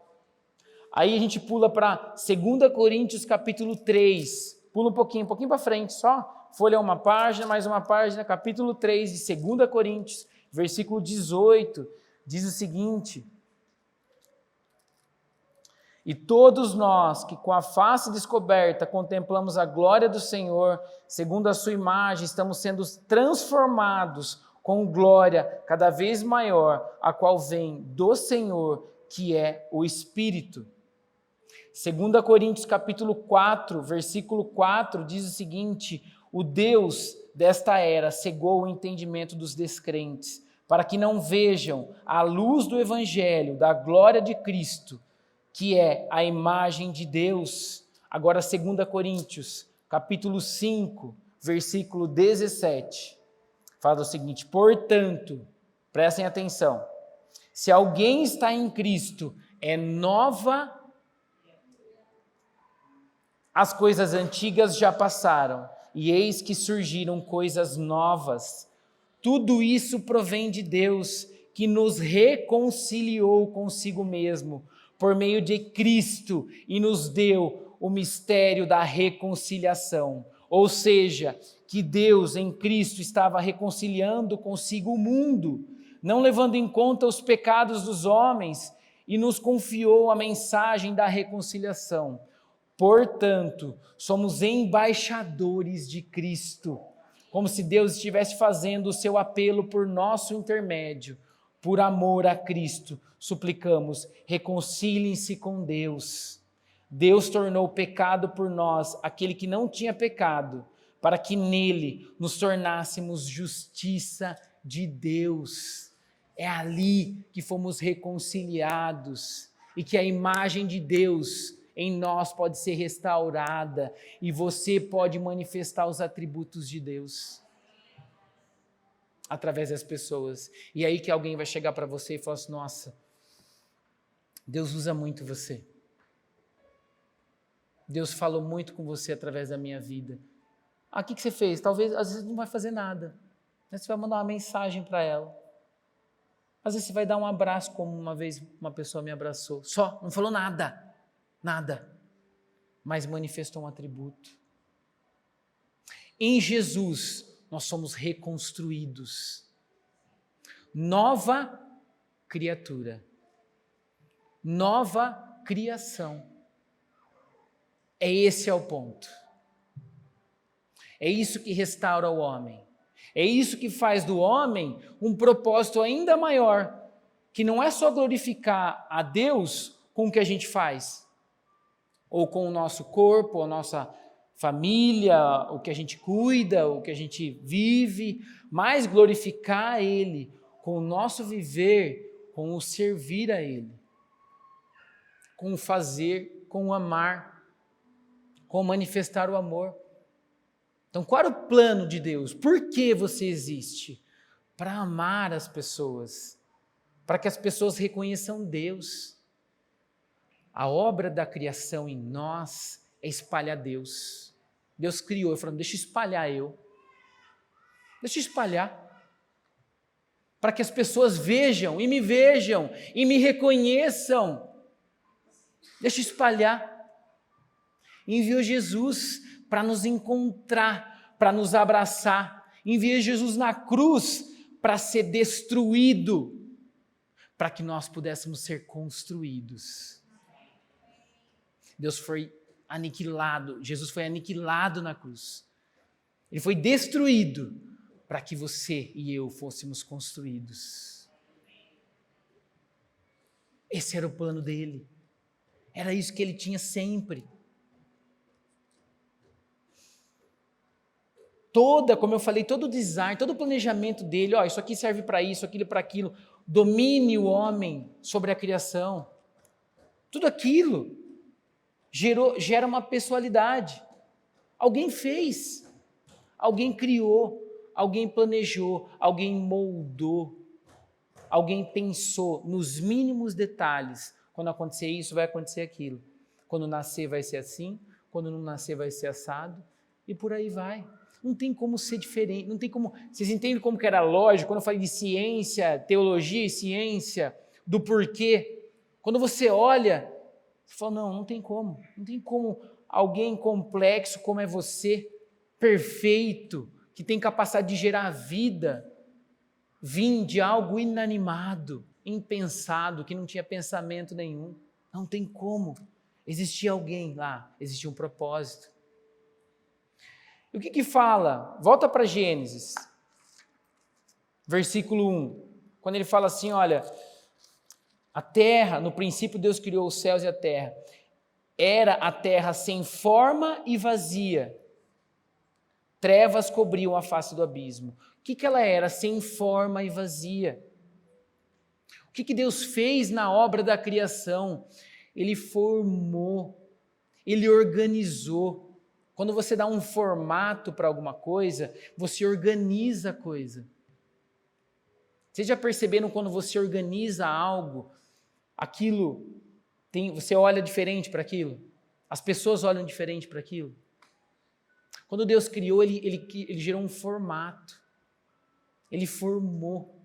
Aí a gente pula para 2 Coríntios capítulo 3. Pula um pouquinho para frente só. Folha uma página, mais uma página, capítulo 3 de 2 Coríntios, versículo 18, diz o seguinte: e todos nós que com a face descoberta contemplamos a glória do Senhor, segundo a sua imagem, estamos sendo transformados com glória cada vez maior, a qual vem do Senhor, que é o Espírito. 2 Coríntios capítulo 4, versículo 4, diz o seguinte: o Deus desta era cegou o entendimento dos descrentes, para que não vejam a luz do Evangelho, da glória de Cristo, que é a imagem de Deus. Agora 2 Coríntios, capítulo 5, versículo 17, fala o seguinte: portanto, prestem atenção, se alguém está em Cristo, é nova, as coisas antigas já passaram, e eis que surgiram coisas novas. Tudo isso provém de Deus, que nos reconciliou consigo mesmo, por meio de Cristo, e nos deu o mistério da reconciliação. Ou seja, que Deus em Cristo estava reconciliando consigo o mundo, não levando em conta os pecados dos homens, e nos confiou a mensagem da reconciliação. Portanto, somos embaixadores de Cristo, como se Deus estivesse fazendo o seu apelo por nosso intermédio. Por amor a Cristo, suplicamos, reconciliem-se com Deus. Deus tornou pecado por nós aquele que não tinha pecado, para que nele nos tornássemos justiça de Deus. É ali que fomos reconciliados e que a imagem de Deus em nós pode ser restaurada e você pode manifestar os atributos de Deus através das pessoas. E aí que alguém vai chegar para você e falar assim: nossa, Deus usa muito você. Deus falou muito com você através da minha vida. Ah, o que você fez? Talvez, às vezes não vai fazer nada. Você vai mandar uma mensagem para ela. Às vezes você vai dar um abraço, como uma vez uma pessoa me abraçou. Só, não falou nada. Nada. Mas manifestou um atributo. Em Jesus, nós somos reconstruídos. Nova criatura. Nova criação. Esse é o ponto. É isso que restaura o homem. É isso que faz do homem um propósito ainda maior, que não é só glorificar a Deus com o que a gente faz, ou com o nosso corpo, a nossa família, o que a gente cuida, o que a gente vive, mas glorificar Ele com o nosso viver, com o servir a Ele, com o fazer, com o amar, com o manifestar o amor. Então, qual era o plano de Deus? Por que você existe? Para amar as pessoas, para que as pessoas reconheçam Deus. A obra da criação em nós é espalhar Deus. Deus criou, falando, deixa eu espalhar eu. Deixa eu espalhar. Para que as pessoas vejam e me reconheçam. Deixa eu espalhar. Enviou Jesus para nos encontrar, para nos abraçar. Enviou Jesus na cruz para ser destruído, para que nós pudéssemos ser construídos. Deus foi aniquilado, Jesus foi aniquilado na cruz. Ele foi destruído para que você e eu fôssemos construídos. Esse era o plano dele. Era isso que ele tinha sempre. Como eu falei, todo o design, todo o planejamento dele, isso aqui serve para isso, aquilo para aquilo, domine o homem sobre a criação. Tudo aquilo gera uma pessoalidade. Alguém fez, alguém criou, alguém planejou, alguém moldou, alguém pensou nos mínimos detalhes. Quando acontecer isso, vai acontecer aquilo. Quando nascer, vai ser assim, quando não nascer, vai ser assado, e por aí vai. Não tem como ser diferente, não tem como... Vocês entendem como que era lógico? Quando eu falei de ciência, teologia e ciência, do porquê, quando você olha, você fala, não tem como alguém complexo como é você, perfeito, que tem capacidade de gerar vida, vim de algo inanimado, impensado, que não tinha pensamento nenhum. Não tem como. Existia alguém lá, existia um propósito. E o que fala? Volta para Gênesis, versículo 1, quando ele fala assim, olha, a terra, no princípio Deus criou os céus e a terra. Era a terra sem forma e vazia. Trevas cobriam a face do abismo. O que ela era? Sem forma e vazia. O que Deus fez na obra da criação? Ele formou, ele organizou. Quando você dá um formato para alguma coisa, você organiza a coisa. Vocês já perceberam quando você organiza algo, aquilo, você olha diferente para aquilo? As pessoas olham diferente para aquilo? Quando Deus criou, ele gerou um formato. Ele formou.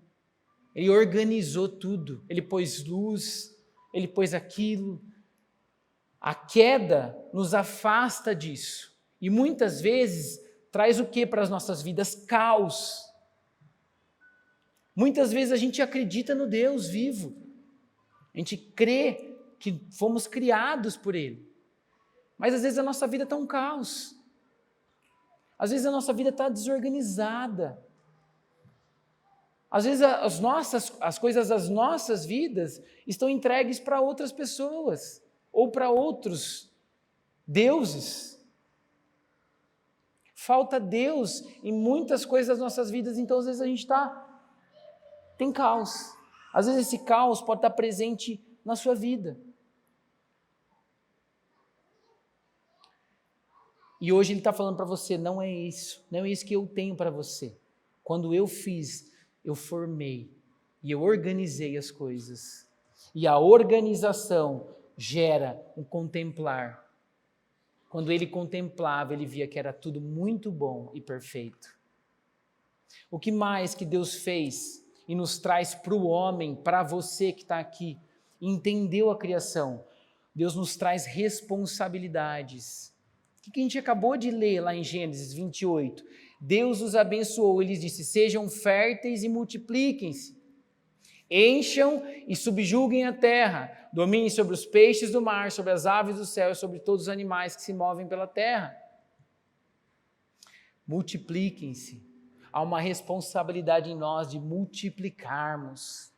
Ele organizou tudo. Ele pôs luz, ele pôs aquilo. A queda nos afasta disso. E muitas vezes traz o que para as nossas vidas? Caos. Muitas vezes a gente acredita no Deus vivo. A gente crê que fomos criados por Ele. Mas às vezes a nossa vida está um caos. Às vezes a nossa vida está desorganizada. Às vezes as coisas das nossas vidas estão entregues para outras pessoas ou para outros deuses. Falta Deus em muitas coisas das nossas vidas, então às vezes a gente tem caos. Às vezes esse caos pode estar presente na sua vida. E hoje ele está falando para você, não é isso que eu tenho para você. Quando eu fiz, eu formei e eu organizei as coisas. E a organização gera um contemplar. Quando ele contemplava, ele via que era tudo muito bom e perfeito. O que mais que Deus fez e nos traz para o homem, para você que está aqui, entendeu a criação? Deus nos traz responsabilidades. O que a gente acabou de ler lá em Gênesis 28? Deus os abençoou, ele disse, sejam férteis e multipliquem-se, encham e subjuguem a terra, dominem sobre os peixes do mar, sobre as aves do céu e sobre todos os animais que se movem pela terra. Multipliquem-se. Há uma responsabilidade em nós de multiplicarmos.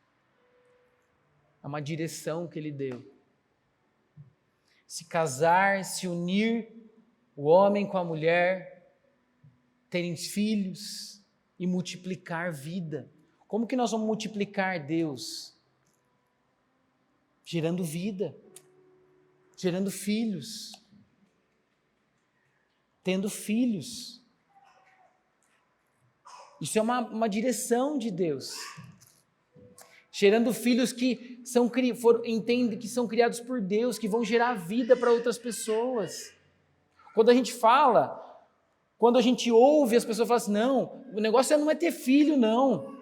É uma direção que ele deu. Se casar, se unir, o homem com a mulher, terem filhos e multiplicar vida. Como que nós vamos multiplicar Deus? Gerando vida, gerando filhos, tendo filhos. Isso é uma direção de Deus. Gerando filhos que entendem que são criados por Deus, que vão gerar vida para outras pessoas. Quando a gente fala, quando a gente ouve, as pessoas falam assim, não, o negócio não é ter filho, não.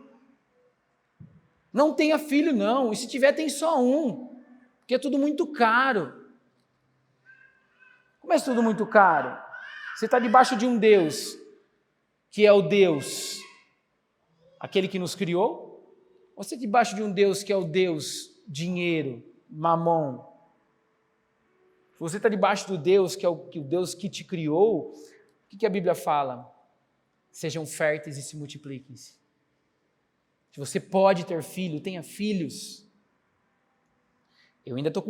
Não tenha filho, não. E se tiver, tem só um. Porque é tudo muito caro. Como é tudo muito caro? Você está debaixo de um Deus, que é o Deus, aquele que nos criou? Ou você está debaixo de um Deus que é o Deus dinheiro, mamon? Você está debaixo do Deus que é o Deus que te criou? O que a Bíblia fala? Sejam férteis e se multipliquem-se. Se você pode ter filho, tenha filhos. Eu ainda estou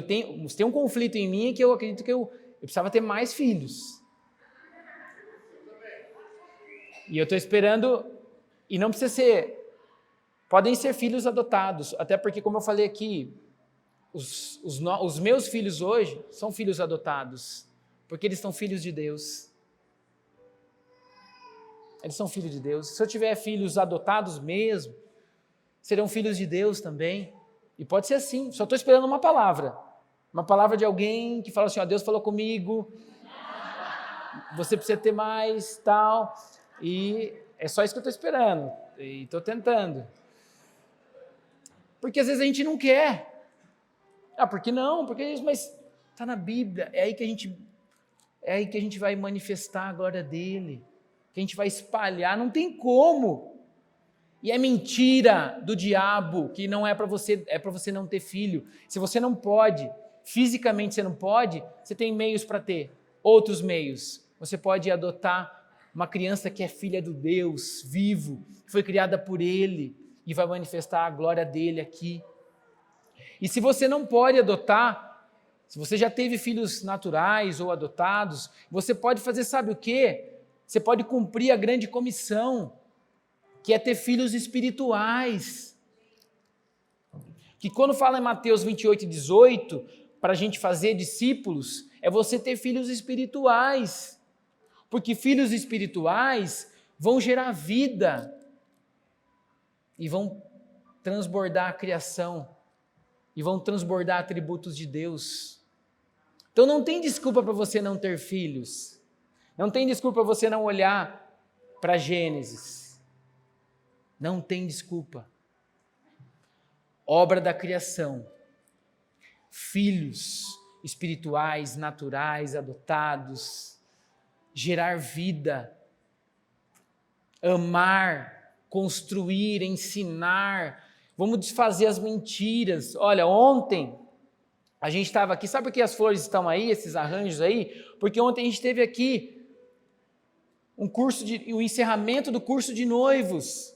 tem um conflito em mim que eu acredito que eu precisava ter mais filhos. E eu estou esperando, e não precisa ser, podem ser filhos adotados, até porque, como eu falei aqui, os meus filhos hoje são filhos adotados, porque eles são filhos de Deus. Eles são filhos de Deus. Se eu tiver filhos adotados mesmo, serão filhos de Deus também. E pode ser assim, só estou esperando uma palavra de alguém que fala assim, ó, Deus falou comigo, você precisa ter mais, tal, e é só isso que eu estou esperando, e estou tentando. Porque às vezes a gente não quer. Por que não? Porque isso, mas está na Bíblia, é aí que a gente vai manifestar a glória dele, que a gente vai espalhar, não tem como. E é mentira do diabo que não é para você não ter filho. Se você não pode, fisicamente você não pode, você tem meios para ter, outros meios. Você pode adotar uma criança que é filha do Deus vivo, que foi criada por Ele e vai manifestar a glória dele aqui. E se você não pode adotar, se você já teve filhos naturais ou adotados, você pode fazer, sabe o quê? Você pode cumprir a grande comissão, que é ter filhos espirituais. Que quando fala em Mateus 28:18, para a gente fazer discípulos, é você ter filhos espirituais. Porque filhos espirituais vão gerar vida e vão transbordar a criação e vão transbordar atributos de Deus. Então não tem desculpa para você não ter filhos. Não tem desculpa para você não olhar para Gênesis. Não tem desculpa. Obra da criação. Filhos espirituais, naturais, adotados. Gerar vida. Amar, construir, ensinar. Vamos desfazer as mentiras. Olha, ontem a gente estava aqui, sabe por que as flores estão aí, esses arranjos aí? Porque ontem a gente teve aqui o encerramento do curso de noivos.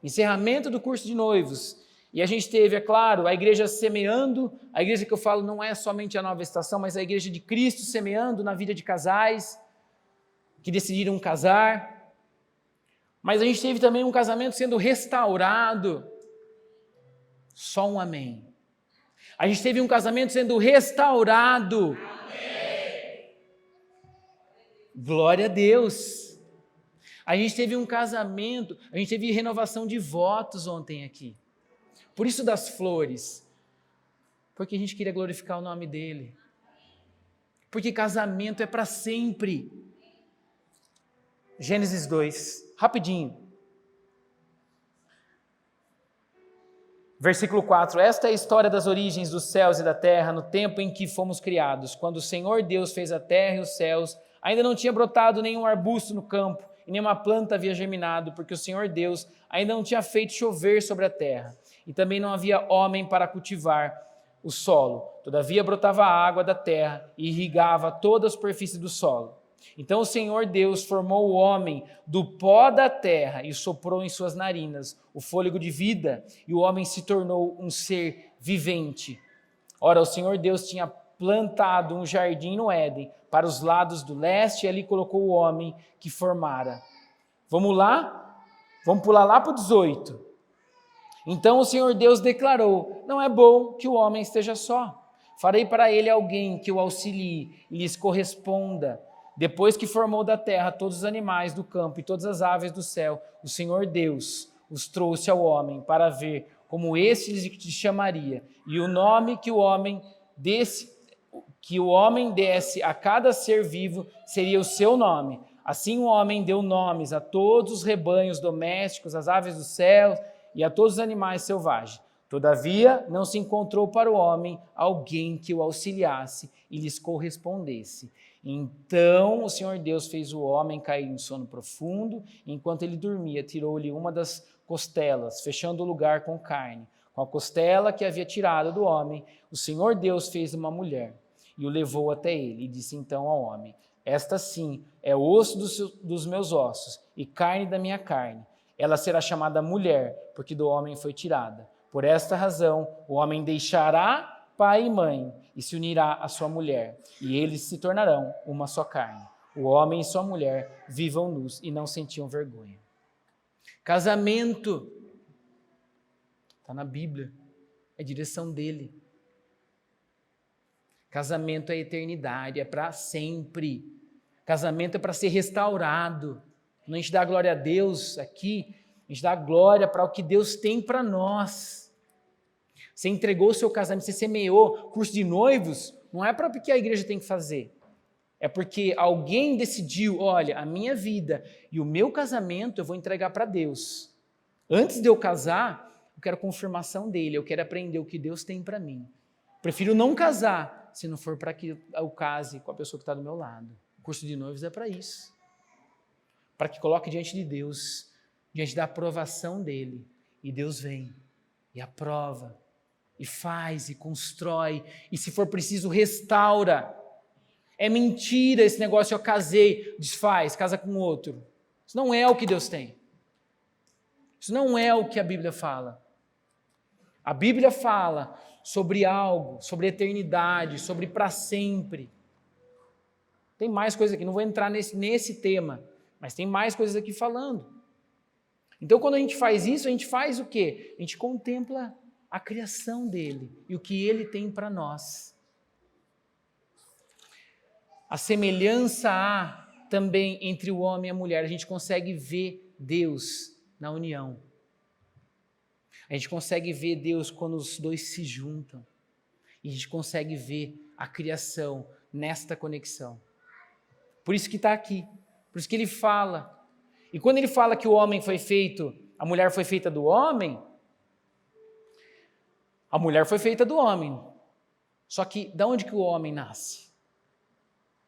Encerramento do curso de noivos. E a gente teve, é claro, a igreja semeando, a igreja que eu falo não é somente a Nova Estação, mas a igreja de Cristo semeando na vida de casais que decidiram casar. Mas a gente teve também um casamento sendo restaurado. Só um amém. A gente teve um casamento sendo restaurado. Amém. Glória a Deus. A gente teve um casamento, a gente teve renovação de votos ontem aqui. Por isso das flores. Porque a gente queria glorificar o nome dele. Porque casamento é para sempre. Gênesis 2, rapidinho. Versículo 4, esta é a história das origens dos céus e da terra no tempo em que fomos criados. Quando o Senhor Deus fez a terra e os céus, ainda não tinha brotado nenhum arbusto no campo, e nenhuma planta havia germinado, porque o Senhor Deus ainda não tinha feito chover sobre a terra, e também não havia homem para cultivar o solo. Todavia brotava a água da terra e irrigava toda a superfície do solo. Então o Senhor Deus formou o homem do pó da terra e soprou em suas narinas o fôlego de vida, e o homem se tornou um ser vivente. Ora, o Senhor Deus tinha plantado um jardim no Éden, para os lados do leste, e ali colocou o homem que formara. Vamos lá? Vamos pular lá para o 18. Então o Senhor Deus declarou, não é bom que o homem esteja só. Farei para ele alguém que o auxilie e lhes corresponda. Depois que formou da terra todos os animais do campo e todas as aves do céu, o Senhor Deus os trouxe ao homem para ver como este lhes chamaria. E o nome que o homem desse a cada ser vivo seria o seu nome. Assim o homem deu nomes a todos os rebanhos domésticos, às aves do céu e a todos os animais selvagens. Todavia, não se encontrou para o homem alguém que o auxiliasse e lhes correspondesse. Então o Senhor Deus fez o homem cair em sono profundo, e enquanto ele dormia, tirou-lhe uma das costelas, fechando o lugar com carne. Com a costela que havia tirado do homem, o Senhor Deus fez uma mulher e o levou até ele, e disse então ao homem, esta sim é osso dos meus ossos e carne da minha carne. Ela será chamada mulher, porque do homem foi tirada. Por esta razão, o homem deixará pai e mãe e se unirá à sua mulher, e eles se tornarão uma só carne. O homem e sua mulher vivam nus e não sentiam vergonha. Casamento está na Bíblia, é direção dele. Casamento é eternidade, é para sempre. Casamento é para ser restaurado. Quando a gente dá glória a Deus aqui, a gente dá glória para o que Deus tem para nós. Você entregou o seu casamento, você semeou curso de noivos, não é para porque a igreja tem que fazer. É porque alguém decidiu, olha, a minha vida e o meu casamento eu vou entregar para Deus. Antes de eu casar, eu quero confirmação dele, eu quero aprender o que Deus tem para mim. Prefiro não casar, se não for para que eu case com a pessoa que está do meu lado. O curso de noivos é para isso. Para que coloque diante de Deus diante da aprovação dele. E Deus vem e aprova, e faz, e constrói, e se for preciso, restaura. É mentira esse negócio, eu casei, desfaz, casa com outro. Isso não é o que Deus tem. Isso não é o que a Bíblia fala. A Bíblia fala sobre algo, sobre eternidade, sobre para sempre. Tem mais coisas aqui, não vou entrar nesse tema, mas tem mais coisas aqui falando. Então, quando a gente faz isso, a gente faz o quê? A gente contempla a criação dele e o que ele tem para nós. A semelhança há também entre o homem e a mulher. A gente consegue ver Deus na união. A gente consegue ver Deus quando os dois se juntam. E a gente consegue ver a criação nesta conexão. Por isso que está aqui. Por isso que ele fala. E quando ele fala que o homem foi feito, a mulher foi feita do homem, a mulher foi feita do homem. Só que de onde que o homem nasce?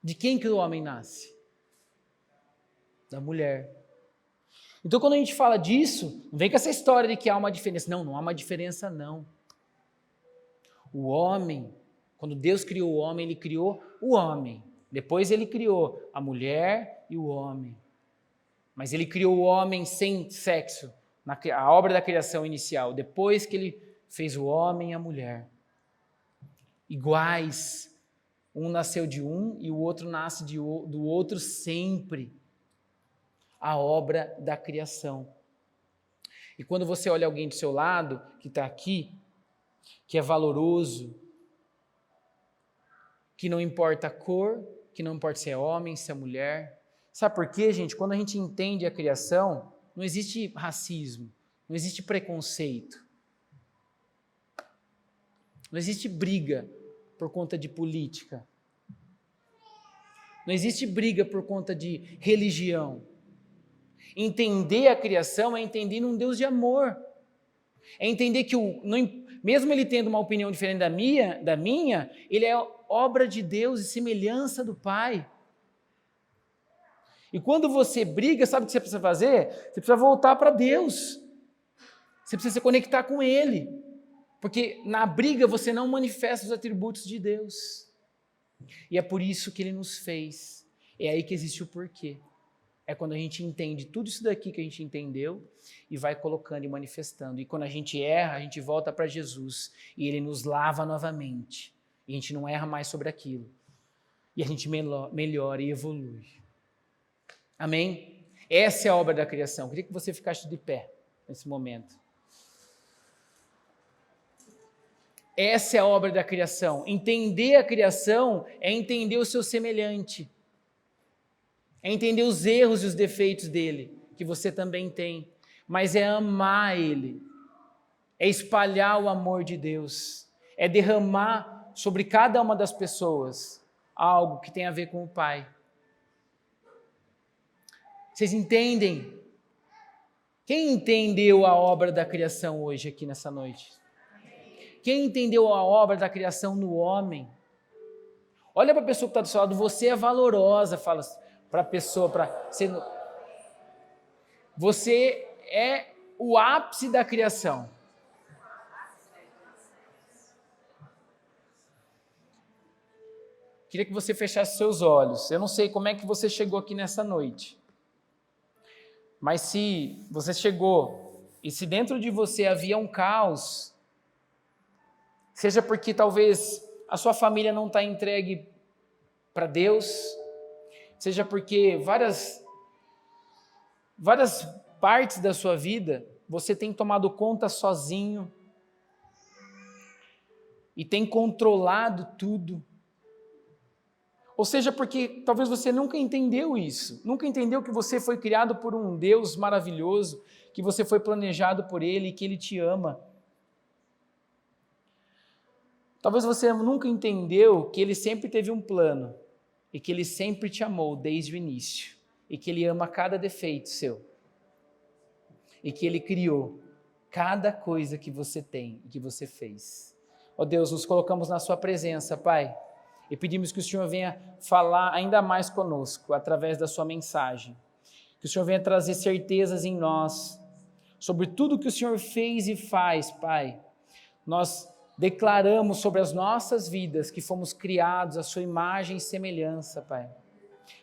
De quem que o homem nasce? Da mulher. Então quando a gente fala disso, não vem com essa história de que há uma diferença. Não, não há uma diferença não. O homem, quando Deus criou o homem, ele criou o homem. Depois ele criou a mulher e o homem. Mas ele criou o homem sem sexo, a obra da criação inicial. Depois que ele fez o homem e a mulher. Iguais. Um nasceu de um e o outro nasce do outro sempre. A obra da criação. E quando você olha alguém do seu lado, que está aqui, que é valoroso, que não importa a cor, que não importa se é homem, se é mulher. Sabe por quê, gente? Quando a gente entende a criação, não existe racismo, não existe preconceito. Não existe briga por conta de política. Não existe briga por conta de religião. Entender a criação é entender um Deus de amor. É entender que, mesmo ele tendo uma opinião diferente da minha, ele é obra de Deus e semelhança do Pai. E quando você briga, sabe o que você precisa fazer? Você precisa voltar para Deus. Você precisa se conectar com Ele. Porque na briga você não manifesta os atributos de Deus. E é por isso que Ele nos fez. É aí que existe o porquê. É quando a gente entende tudo isso daqui que a gente entendeu e vai colocando e manifestando. E quando a gente erra, a gente volta para Jesus e Ele nos lava novamente. E a gente não erra mais sobre aquilo. E a gente melhora e evolui. Amém? Essa é a obra da criação. Eu queria que você ficasse de pé nesse momento. Essa é a obra da criação. Entender a criação é entender o seu semelhante. É entender os erros e os defeitos dele, que você também tem. Mas é amar ele. É espalhar o amor de Deus. É derramar sobre cada uma das pessoas algo que tem a ver com o Pai. Vocês entendem? Quem entendeu a obra da criação hoje aqui nessa noite? Quem entendeu a obra da criação no homem? Olha para a pessoa que está do seu lado, você é valorosa, fala para a pessoa, você é o ápice da criação. Queria que você fechasse seus olhos. Eu não sei como é que você chegou aqui nessa noite. Mas se você chegou e se dentro de você havia um caos, seja porque talvez a sua família não está entregue para Deus, seja porque várias partes da sua vida você tem tomado conta sozinho e tem controlado tudo. Ou seja, porque talvez você nunca entendeu isso, nunca entendeu que você foi criado por um Deus maravilhoso, que você foi planejado por Ele e que Ele te ama. Talvez você nunca entendeu que Ele sempre teve um plano e que Ele sempre te amou desde o início e que Ele ama cada defeito seu e que Ele criou cada coisa que você tem e que você fez. Ó Deus, nos colocamos na Sua presença, Pai, e pedimos que o Senhor venha falar ainda mais conosco através da Sua mensagem. Que o Senhor venha trazer certezas em nós, sobre tudo que o Senhor fez e faz, Pai. Nós declaramos sobre as nossas vidas que fomos criados à sua imagem e semelhança, Pai.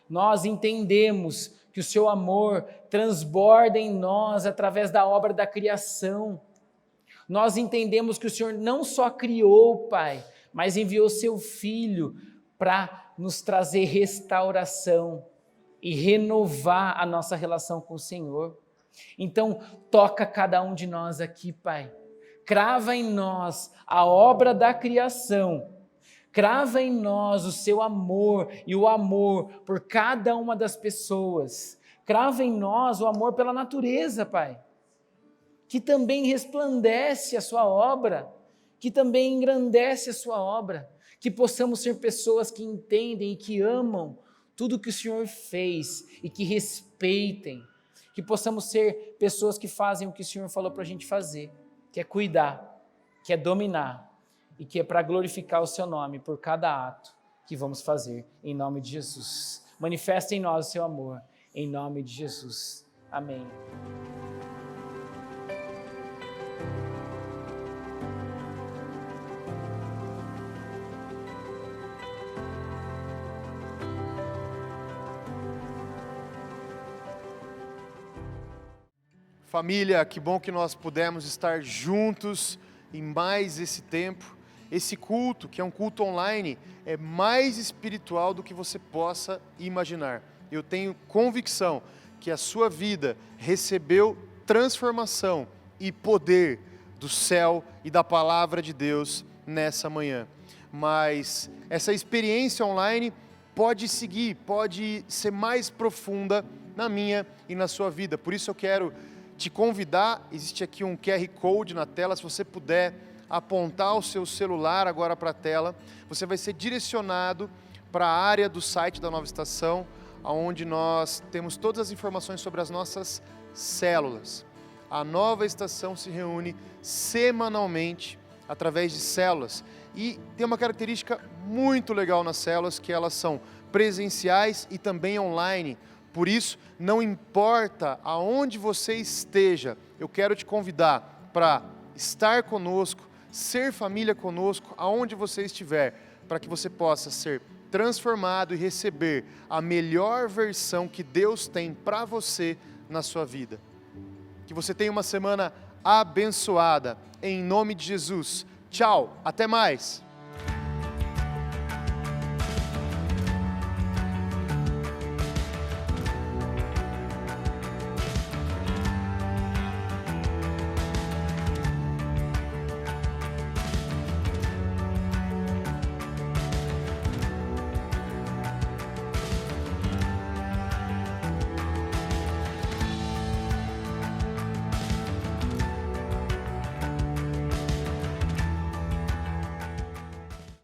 Nós entendemos que o seu amor transborda em nós através da obra da criação. Nós entendemos que o Senhor não só criou, Pai, mas enviou seu Filho para nos trazer restauração e renovar a nossa relação com o Senhor. Então, toca cada um de nós aqui, Pai. Crava em nós a obra da criação. Crava em nós o seu amor e o amor por cada uma das pessoas. Crava em nós o amor pela natureza, Pai, que também resplandece a sua obra, que também engrandece a sua obra, que possamos ser pessoas que entendem e que amam tudo que o Senhor fez e que respeitem, que possamos ser pessoas que fazem o que o Senhor falou para a gente fazer, que é cuidar, que é dominar e que é para glorificar o seu nome por cada ato que vamos fazer, em nome de Jesus. Manifesta em nós o seu amor, em nome de Jesus. Amém. Família, que bom que nós pudemos estar juntos em mais esse tempo. Esse culto, que é um culto online, é mais espiritual do que você possa imaginar. Eu tenho convicção que a sua vida recebeu transformação e poder do céu e da palavra de Deus nessa manhã. Mas essa experiência online pode seguir, pode ser mais profunda na minha e na sua vida. Por isso eu quero te convidar, existe aqui um QR Code na tela, se você puder apontar o seu celular agora para a tela, você vai ser direcionado para a área do site da Nova Estação, onde nós temos todas as informações sobre as nossas células. A Nova Estação se reúne semanalmente através de células e tem uma característica muito legal nas células, que elas são presenciais e também online. Por isso, não importa aonde você esteja, eu quero te convidar para estar conosco, ser família conosco, aonde você estiver, para que você possa ser transformado e receber a melhor versão que Deus tem para você na sua vida. Que você tenha uma semana abençoada, em nome de Jesus. Tchau, até mais!